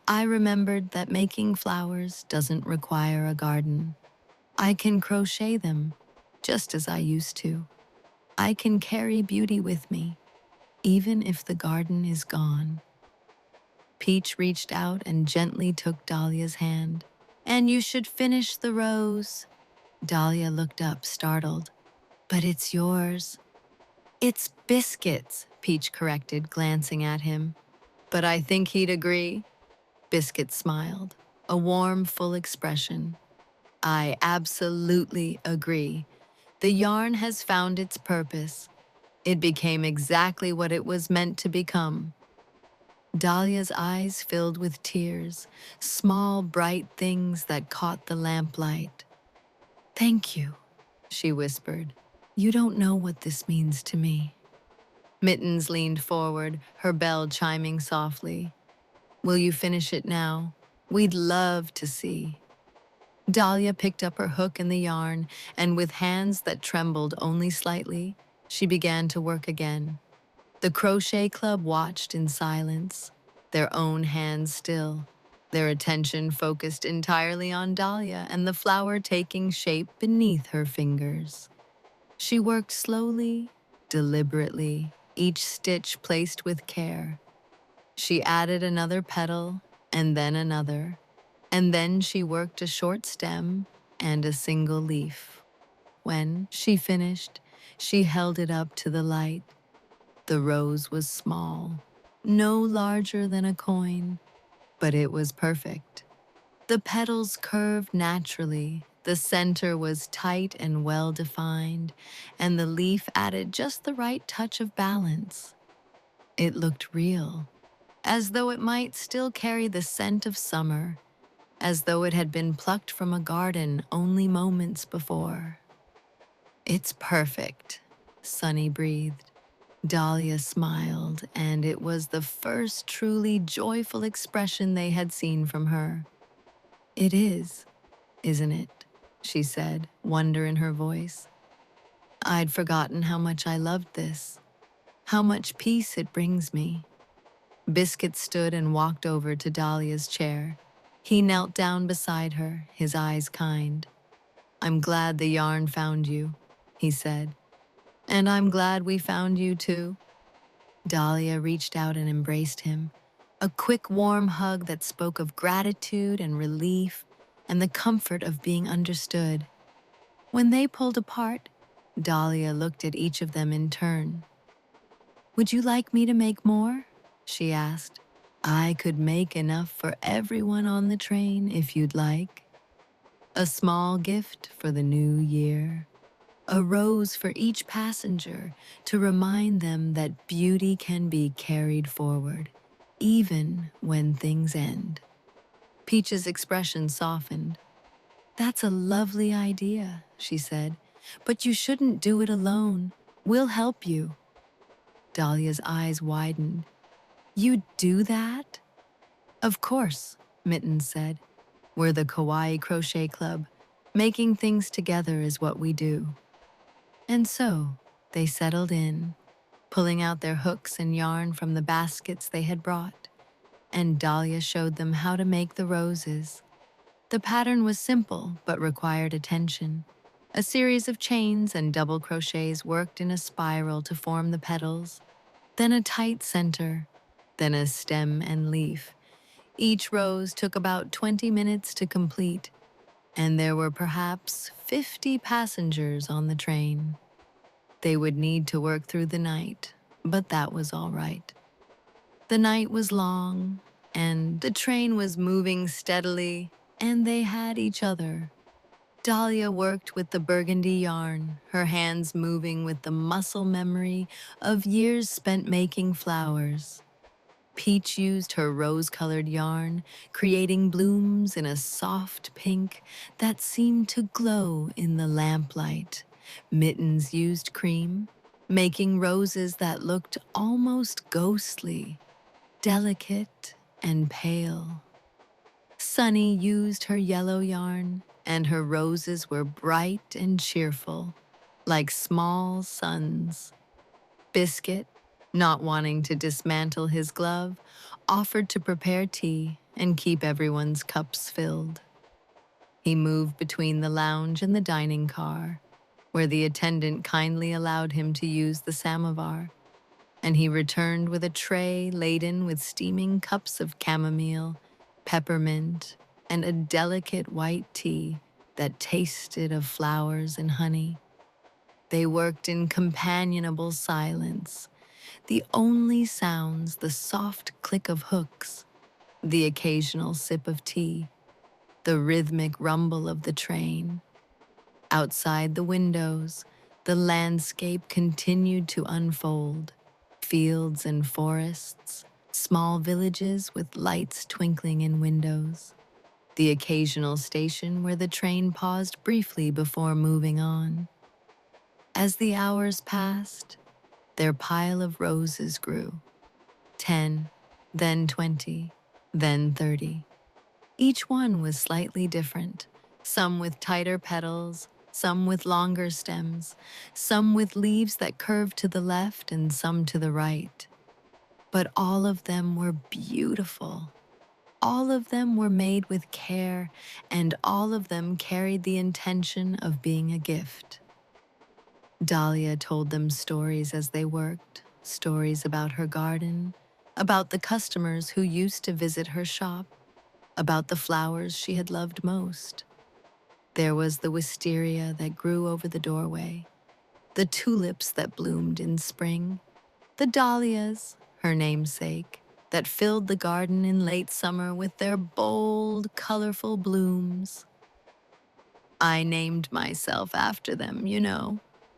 I remembered that making flowers doesn't require a garden. I can crochet them, just as I used to. I can carry beauty with me, even if the garden is gone. Peach reached out and gently took Dahlia's hand. And you should finish the rose. Dahlia looked up, startled. But it's yours. It's Biscuit's, Peach corrected, glancing at him. But I think he'd agree. Biscuit smiled, a warm, full expression. I absolutely agree. The yarn has found its purpose. It became exactly what it was meant to become. Dahlia's eyes filled with tears, small, bright things that caught the lamplight. Thank you, she whispered. You don't know what this means to me. Mittens leaned forward, her bell chiming softly. Will you finish it now? We'd love to see. Dahlia picked up her hook and the yarn, and with hands that trembled only slightly, she began to work again. The Crochet Club watched in silence, their own hands still. their attention focused entirely on Dahlia and the flower taking shape beneath her fingers. She worked slowly, deliberately, each stitch placed with care. She added another petal, and then another, and then she worked a short stem and a single leaf. When she finished, she held it up to the light. The rose was small, no larger than a coin, but it was perfect. The petals curved naturally, the center was tight and well defined, and the leaf added just the right touch of balance. It looked real, as though it might still carry the scent of summer, as though it had been plucked from a garden only moments before. "It's perfect," Sunny breathed. Dahlia smiled, and it was the first truly joyful expression they had seen from her. "It is, isn't it?" she said, wonder in her voice. "I'd forgotten how much I loved this, how much peace it brings me." Biscuit stood and walked over to Dahlia's chair. He knelt down beside her, his eyes kind. "I'm glad the yarn found you," he said. "And I'm glad we found you too." Dahlia reached out and embraced him, a quick, warm hug that spoke of gratitude and relief and the comfort of being understood. When they pulled apart, Dahlia looked at each of them in turn. "Would you like me to make more?" she asked. "I could make enough for everyone on the train if you'd like. A small gift for the new year. A rose for each passenger to remind them that beauty can be carried forward, even when things end." Peach's expression softened. "That's a lovely idea," she said, "but you shouldn't do it alone. We'll help you." Dahlia's eyes widened. "You'd do that?" "Of course," Mittens said. "We're the Kawaii Crochet Club. Making things together is what we do." And so, they settled in, pulling out their hooks and yarn from the baskets they had brought, and Dahlia showed them how to make the roses. The pattern was simple but required attention. A series of chains and double crochets worked in a spiral to form the petals, then a tight center, then a stem and leaf. Each rose took about 20 minutes to complete, and there were perhaps 50 passengers on the train. They would need to work through the night, but that was all right. The night was long, and the train was moving steadily, and they had each other. Dahlia worked with the burgundy yarn, her hands moving with the muscle memory of years spent making flowers. Peach used her rose-colored yarn, creating blooms in a soft pink that seemed to glow in the lamplight. Mittens used cream, making roses that looked almost ghostly, delicate and pale. Sunny used her yellow yarn, and her roses were bright and cheerful, like small suns. Biscuit, not wanting to dismantle his glove, offered to prepare tea and keep everyone's cups filled. He moved between the lounge and the dining car, where the attendant kindly allowed him to use the samovar, and he returned with a tray laden with steaming cups of chamomile, peppermint, and a delicate white tea that tasted of flowers and honey. They worked in companionable silence, the only sounds the soft click of hooks, the occasional sip of tea, the rhythmic rumble of the train. Outside the windows, the landscape continued to unfold. Fields and forests, small villages with lights twinkling in windows, the occasional station where the train paused briefly before moving on. As the hours passed, their pile of roses grew. 10, then 20, then 30. Each one was slightly different, some with tighter petals, some with longer stems, some with leaves that curved to the left and some to the right. But all of them were beautiful. All of them were made with care, and all of them carried the intention of being a gift. Dahlia told them stories as they worked, stories about her garden, about the customers who used to visit her shop, about the flowers she had loved most. There was the wisteria that grew over the doorway, the tulips that bloomed in spring, the dahlias, her namesake, that filled the garden in late summer with their bold, colorful blooms. I named myself after them,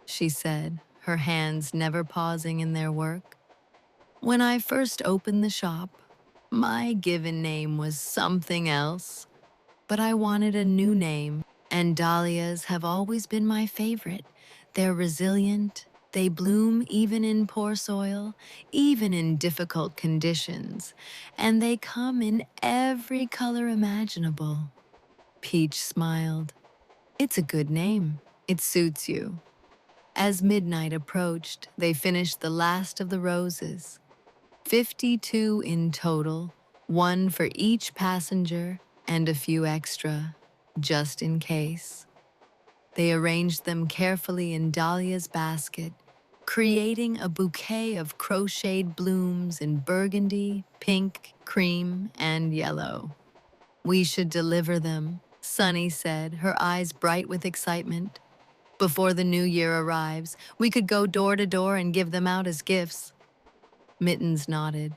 she said, her hands never pausing in their work. When I first opened the shop, my given name was something else, but I wanted a new name, and dahlias have always been my favorite. They're resilient, they bloom even in poor soil, even in difficult conditions, and they come in every color imaginable. Peach smiled. It's a good name. It suits you. As midnight approached, they finished the last of the roses. 52 in total, one for each passenger and a few extra, just in case. They arranged them carefully in Dahlia's basket, creating a bouquet of crocheted blooms in burgundy, pink, cream, and yellow. We should deliver them, Sunny said, her eyes bright with excitement. Before the new year arrives, we could go door to door and give them out as gifts. Mittens nodded.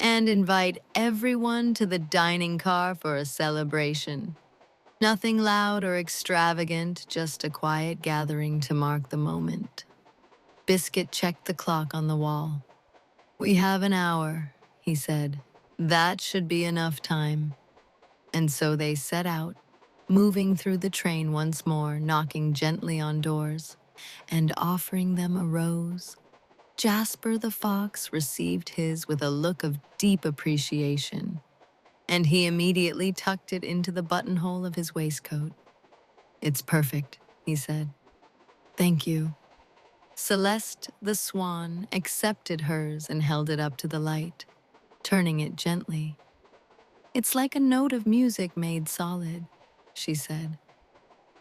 And invite everyone to the dining car for a celebration. Nothing loud or extravagant, just a quiet gathering to mark the moment. Biscuit checked the clock on the wall. We have an hour, he said. That should be enough time. And so they set out, moving through the train once more, knocking gently on doors, and offering them a rose. Jasper the fox received his with a look of deep appreciation, and he immediately tucked it into the buttonhole of his waistcoat. It's perfect, he said. Thank you. Celeste the swan accepted hers and held it up to the light, turning it gently. It's like a note of music made solid, she said.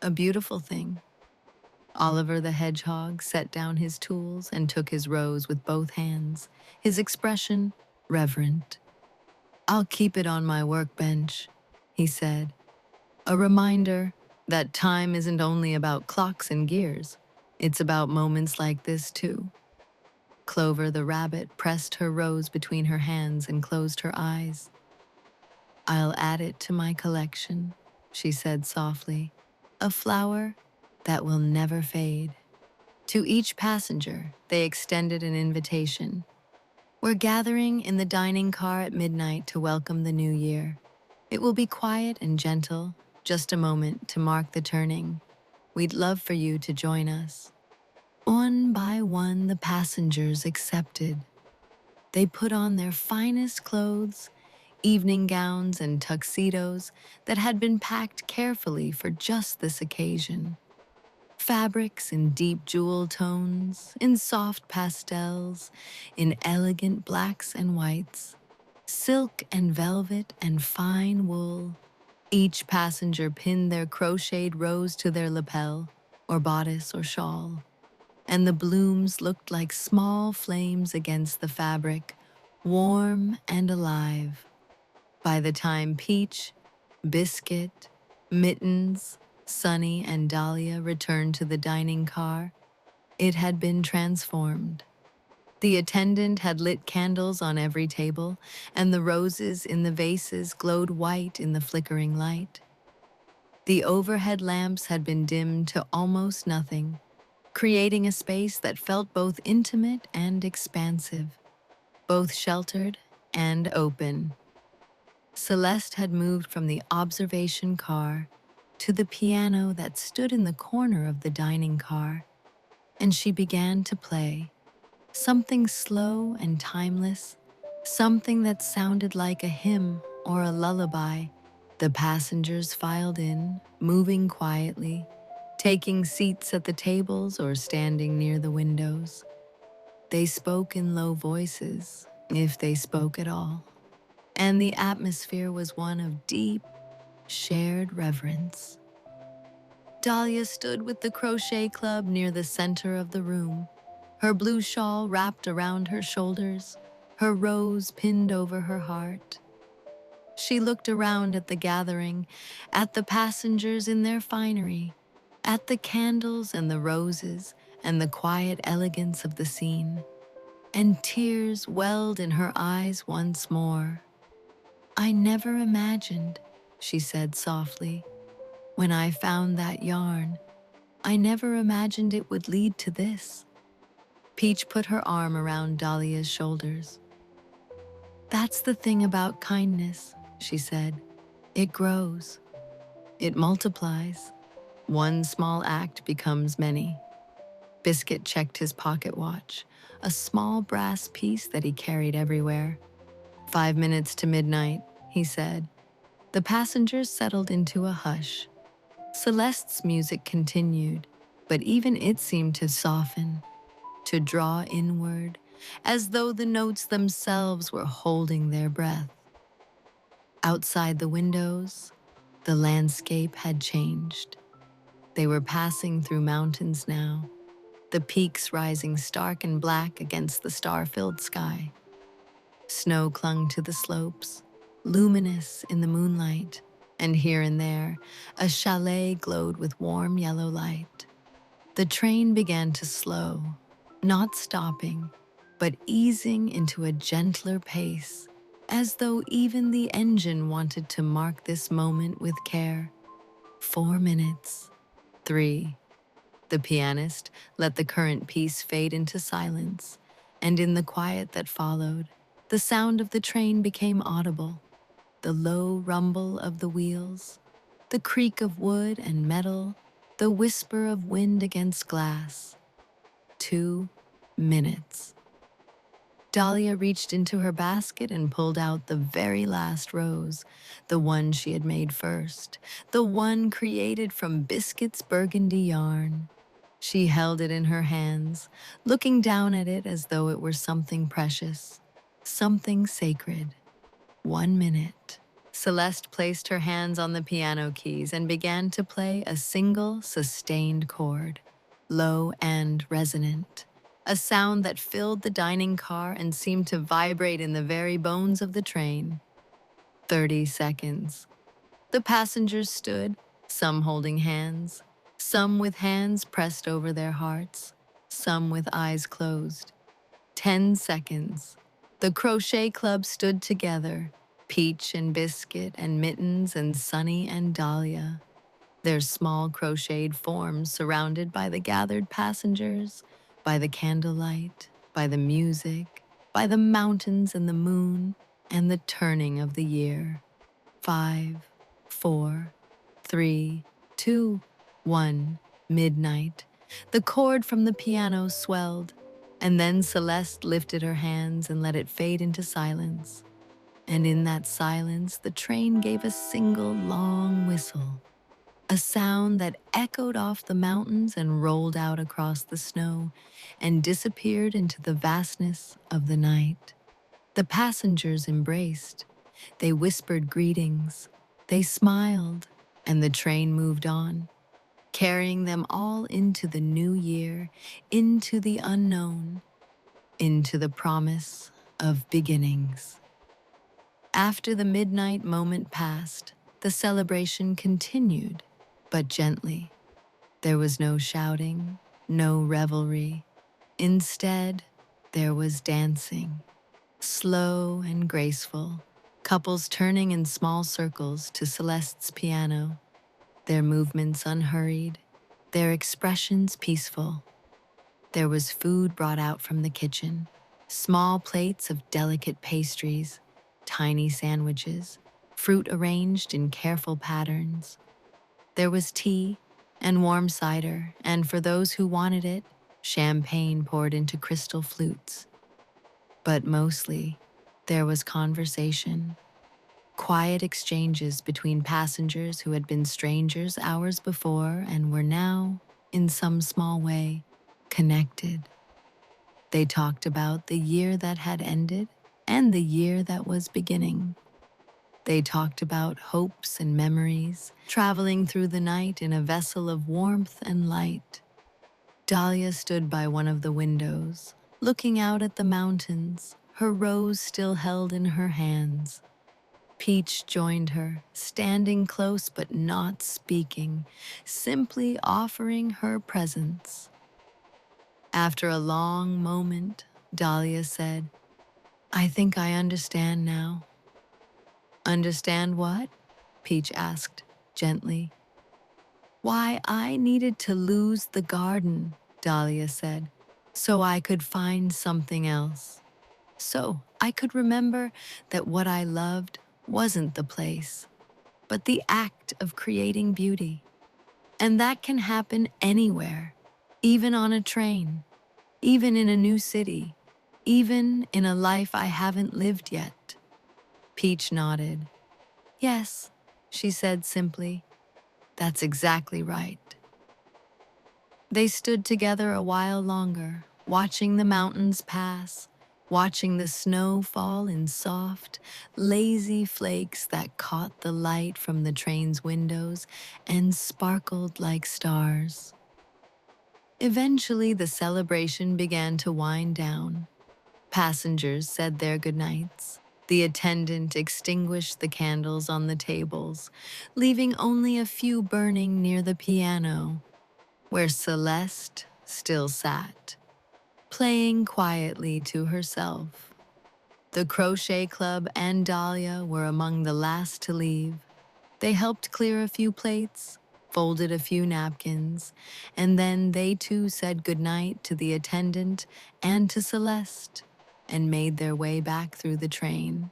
A beautiful thing. Oliver the hedgehog set down his tools and took his rose with both hands, his expression reverent. I'll keep it on my workbench, he said. A reminder that time isn't only about clocks and gears. It's about moments like this, too. Clover the rabbit pressed her rose between her hands and closed her eyes. I'll add it to my collection, she said softly. A flower that will never fade. To each passenger, they extended an invitation. We're gathering in the dining car at midnight to welcome the new year. It will be quiet and gentle, just a moment to mark the turning. We'd love for you to join us. One by one, the passengers accepted. They put on their finest clothes, evening gowns and tuxedos that had been packed carefully for just this occasion. Fabrics in deep jewel tones, in soft pastels, in elegant blacks and whites, silk and velvet and fine wool. Each passenger pinned their crocheted rose to their lapel, or bodice or shawl, and the blooms looked like small flames against the fabric, warm and alive. By the time Peach, Biscuit, Mittens, Sunny, and Dahlia returned to the dining car, it had been transformed. The attendant had lit candles on every table, and the roses in the vases glowed white in the flickering light. The overhead lamps had been dimmed to almost nothing, creating a space that felt both intimate and expansive, both sheltered and open. Celeste had moved from the observation car to the piano that stood in the corner of the dining car, and she began to play, something slow and timeless, something that sounded like a hymn or a lullaby. The passengers filed in, moving quietly, taking seats at the tables or standing near the windows. They spoke in low voices, if they spoke at all. and the atmosphere was one of deep, shared reverence. Dahlia stood with the crochet club near the center of the room, her blue shawl wrapped around her shoulders, her rose pinned over her heart. She looked around at the gathering, at the passengers in their finery, at the candles and the roses and the quiet elegance of the scene, and tears welled in her eyes once more. "I never imagined," she said softly, "when I found that yarn, I never imagined it would lead to this." Peach put her arm around Dahlia's shoulders. "That's the thing about kindness," she said. "It grows. It multiplies. One small act becomes many." Biscuit checked his pocket watch, a small brass piece that he carried everywhere. 5 minutes to midnight, he said. The passengers settled into a hush. Celeste's music continued, but even it seemed to soften, to draw inward, as though the notes themselves were holding their breath. Outside the windows, the landscape had changed. They were passing through mountains now, the peaks rising stark and black against the star-filled sky. Snow clung to the slopes, luminous in the moonlight, and here and there, a chalet glowed with warm yellow light. The train began to slow, not stopping, but easing into a gentler pace, as though even the engine wanted to mark this moment with care. 4 minutes. 3. The pianist let the current piece fade into silence, and in the quiet that followed, the sound of the train became audible. The low rumble of the wheels, the creak of wood and metal, the whisper of wind against glass. 2 minutes. Dahlia reached into her basket and pulled out the very last rose, the one she had made first, the one created from Biscuit's burgundy yarn. She held it in her hands, looking down at it as though it were something precious, something sacred. 1 minute. Celeste placed her hands on the piano keys and began to play a single, sustained chord, low and resonant, a sound that filled the dining car and seemed to vibrate in the very bones of the train. 30 seconds. The passengers stood, some holding hands, some with hands pressed over their hearts, some with eyes closed. 10 seconds. The crochet club stood together, Peach and Biscuit and Mittens and Sunny and Dahlia, their small crocheted forms surrounded by the gathered passengers, by the candlelight, by the music, by the mountains and the moon, and the turning of the year. 5, 4, 3, 2, 1, midnight. The chord from the piano swelled, and then Celeste lifted her hands and let it fade into silence. And in that silence, the train gave a single long whistle, a sound that echoed off the mountains and rolled out across the snow and disappeared into the vastness of the night. The passengers embraced. They whispered greetings. They smiled, and the train moved on, carrying them all into the new year, into the unknown, into the promise of beginnings. After the midnight moment passed, the celebration continued, but gently. There was no shouting, no revelry. Instead, there was dancing, slow and graceful, couples turning in small circles to Celeste's piano, their movements unhurried, their expressions peaceful. There was food brought out from the kitchen, small plates of delicate pastries, tiny sandwiches, fruit arranged in careful patterns. There was tea and warm cider, and for those who wanted it, champagne poured into crystal flutes. But mostly, there was conversation, quiet exchanges between passengers who had been strangers hours before and were now, in some small way, connected. They talked about the year that had ended and the year that was beginning. They talked about hopes and memories, traveling through the night in a vessel of warmth and light. Dahlia stood by one of the windows, looking out at the mountains, her rose still held in her hands. Peach joined her, standing close but not speaking, simply offering her presence. After a long moment, Dahlia said, "I think I understand now." "Understand what?" Peach asked, gently. "Why I needed to lose the garden," Dahlia said, "so I could find something else. So I could remember that what I loved wasn't the place, but the act of creating beauty. And that can happen anywhere, even on a train, even in a new city, even in a life I haven't lived yet." Peach nodded. "Yes," she said simply, "that's exactly right." They stood together a while longer, watching the mountains pass, watching the snow fall in soft, lazy flakes that caught the light from the train's windows and sparkled like stars. Eventually, the celebration began to wind down. Passengers said their goodnights. The attendant extinguished the candles on the tables, leaving only a few burning near the piano, where Celeste still sat, playing quietly to herself. The Crochet Club and Dahlia were among the last to leave. They helped clear a few plates, folded a few napkins, and then they too said goodnight to the attendant and to Celeste, and made their way back through the train.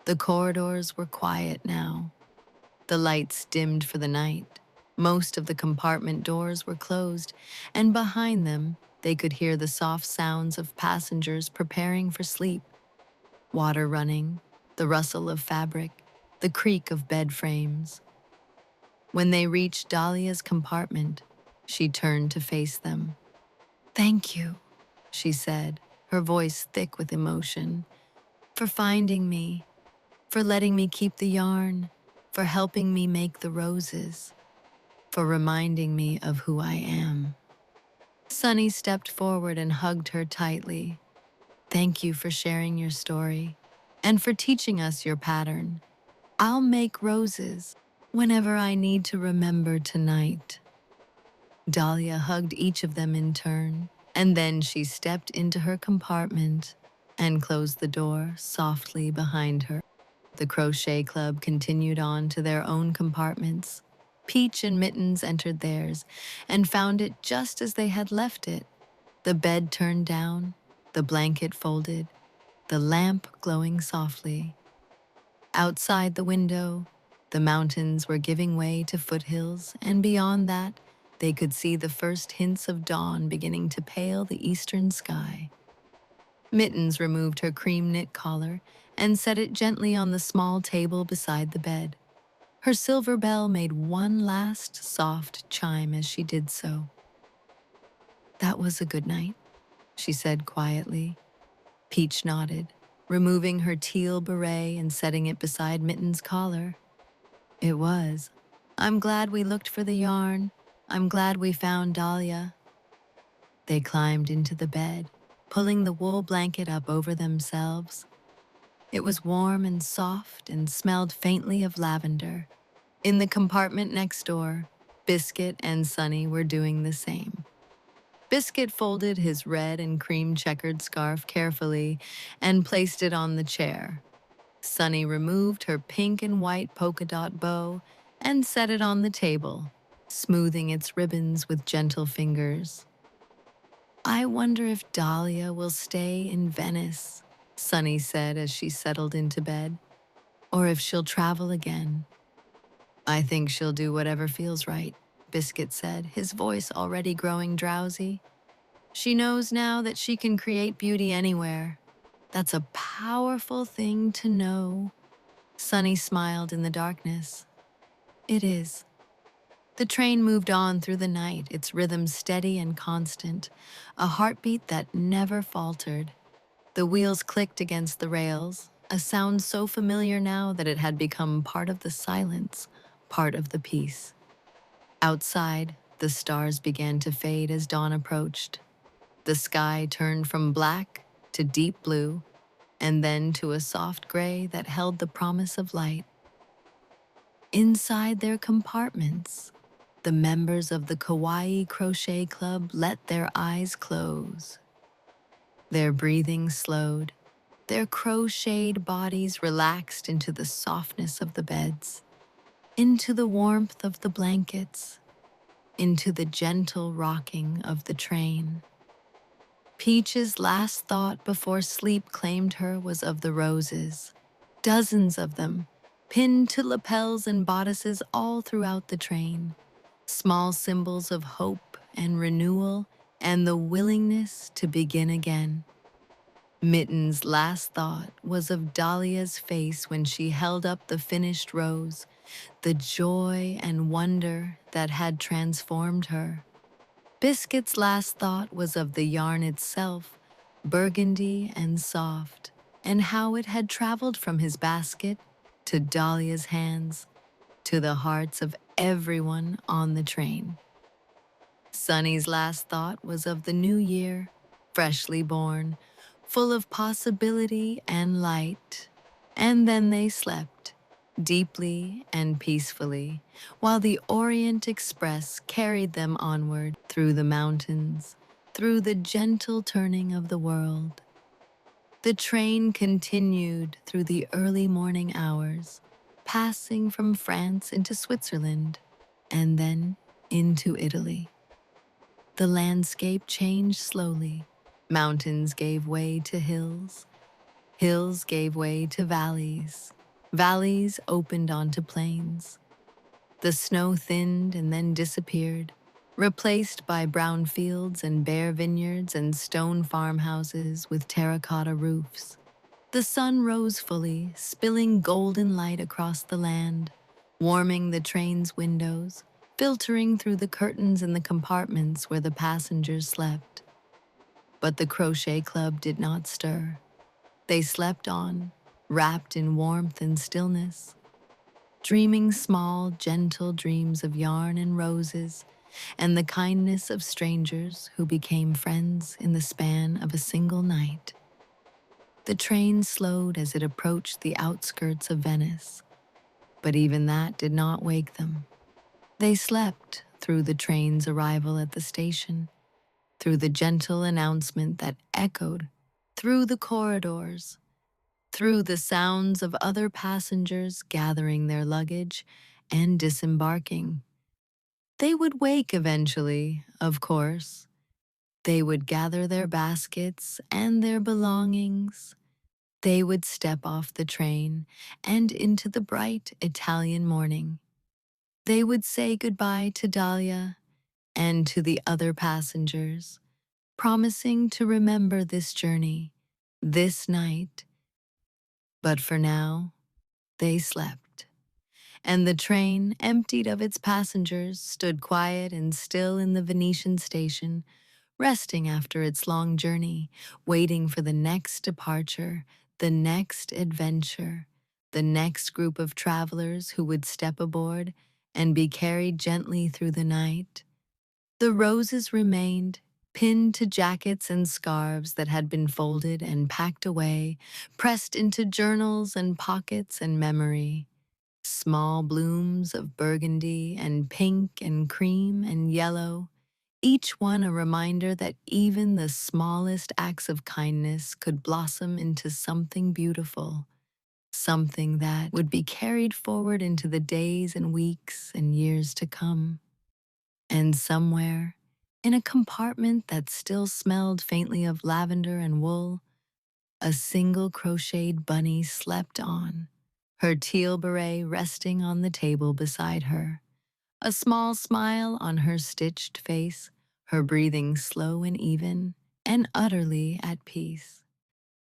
The corridors were quiet now. The lights dimmed for the night. Most of the compartment doors were closed, and behind them, they could hear the soft sounds of passengers preparing for sleep. Water running, the rustle of fabric, the creak of bed frames. When they reached Dahlia's compartment, she turned to face them. "Thank you," she said, her voice thick with emotion, "for finding me, for letting me keep the yarn, for helping me make the roses, for reminding me of who I am." Sunny stepped forward and hugged her tightly. "Thank you for sharing your story and for teaching us your pattern. I'll make roses whenever I need to remember tonight." Dahlia hugged each of them in turn, and then she stepped into her compartment and closed the door softly behind her. The Crochet Club continued on to their own compartments. Peach and Mittens entered theirs and found it just as they had left it. The bed turned down, the blanket folded, the lamp glowing softly. Outside the window, the mountains were giving way to foothills, and beyond that, they could see the first hints of dawn beginning to pale the eastern sky. Mittens removed her cream knit collar and set it gently on the small table beside the bed. Her silver bell made one last soft chime as she did so. "That was a good night," she said quietly. Peach nodded, removing her teal beret and setting it beside Mittens' collar. "It was. I'm glad we looked for the yarn. I'm glad we found Dahlia." They climbed into the bed, pulling the wool blanket up over themselves. It was warm and soft and smelled faintly of lavender. In the compartment next door, Biscuit and Sunny were doing the same. Biscuit folded his red and cream checkered scarf carefully and placed it on the chair. Sunny removed her pink and white polka dot bow and set it on the table, smoothing its ribbons with gentle fingers. "I wonder if Dahlia will stay in Venice," Sunny said as she settled into bed, "or if she'll travel again." "I think she'll do whatever feels right," Biscuit said, his voice already growing drowsy. "She knows now that she can create beauty anywhere. That's a powerful thing to know." Sunny smiled in the darkness. "It is." The train moved on through the night, its rhythm steady and constant, a heartbeat that never faltered. The wheels clicked against the rails, a sound so familiar now that it had become part of the silence, part of the peace. Outside, the stars began to fade as dawn approached. The sky turned from black to deep blue, and then to a soft gray that held the promise of light. Inside their compartments, the members of the Kawaii Crochet Club let their eyes close. Their breathing slowed, their crocheted bodies relaxed into the softness of the beds, into the warmth of the blankets, into the gentle rocking of the train. Peach's last thought before sleep claimed her was of the roses, dozens of them, pinned to lapels and bodices all throughout the train, small symbols of hope and renewal and the willingness to begin again. Mitten's last thought was of Dahlia's face when she held up the finished rose, the joy and wonder that had transformed her. Biscuit's last thought was of the yarn itself, burgundy and soft, and how it had traveled from his basket to Dahlia's hands, to the hearts of everyone on the train. Sunny's last thought was of the new year, freshly born, full of possibility and light. And then they slept, deeply and peacefully, while the Orient Express carried them onward through the mountains, through the gentle turning of the world. The train continued through the early morning hours, passing from France into Switzerland, and then into Italy. The landscape changed slowly. Mountains gave way to hills. Hills gave way to valleys. Valleys opened onto plains. The snow thinned and then disappeared, replaced by brown fields and bare vineyards and stone farmhouses with terracotta roofs. The sun rose fully, spilling golden light across the land, warming the train's windows, filtering through the curtains in the compartments where the passengers slept. But the Crochet Club did not stir. They slept on, wrapped in warmth and stillness, dreaming small, gentle dreams of yarn and roses and the kindness of strangers who became friends in the span of a single night. The train slowed as it approached the outskirts of Venice, but even that did not wake them. They slept through the train's arrival at the station, through the gentle announcement that echoed through the corridors, through the sounds of other passengers gathering their luggage and disembarking. They would wake eventually, of course. They would gather their baskets and their belongings. They would step off the train and into the bright Italian morning. They would say goodbye to Dahlia and to the other passengers, promising to remember this journey, this night. But for now, they slept. And the train, emptied of its passengers, stood quiet and still in the Venetian station, resting after its long journey, waiting for the next departure, the next adventure, the next group of travelers who would step aboard and be carried gently through the night. The roses remained, pinned to jackets and scarves that had been folded and packed away, pressed into journals and pockets and memory. Small blooms of burgundy and pink and cream and yellow, each one a reminder that even the smallest acts of kindness could blossom into something beautiful, something that would be carried forward into the days and weeks and years to come. And somewhere, in a compartment that still smelled faintly of lavender and wool, a single crocheted bunny slept on, her teal beret resting on the table beside her, a small smile on her stitched face, her breathing slow and even, and utterly at peace.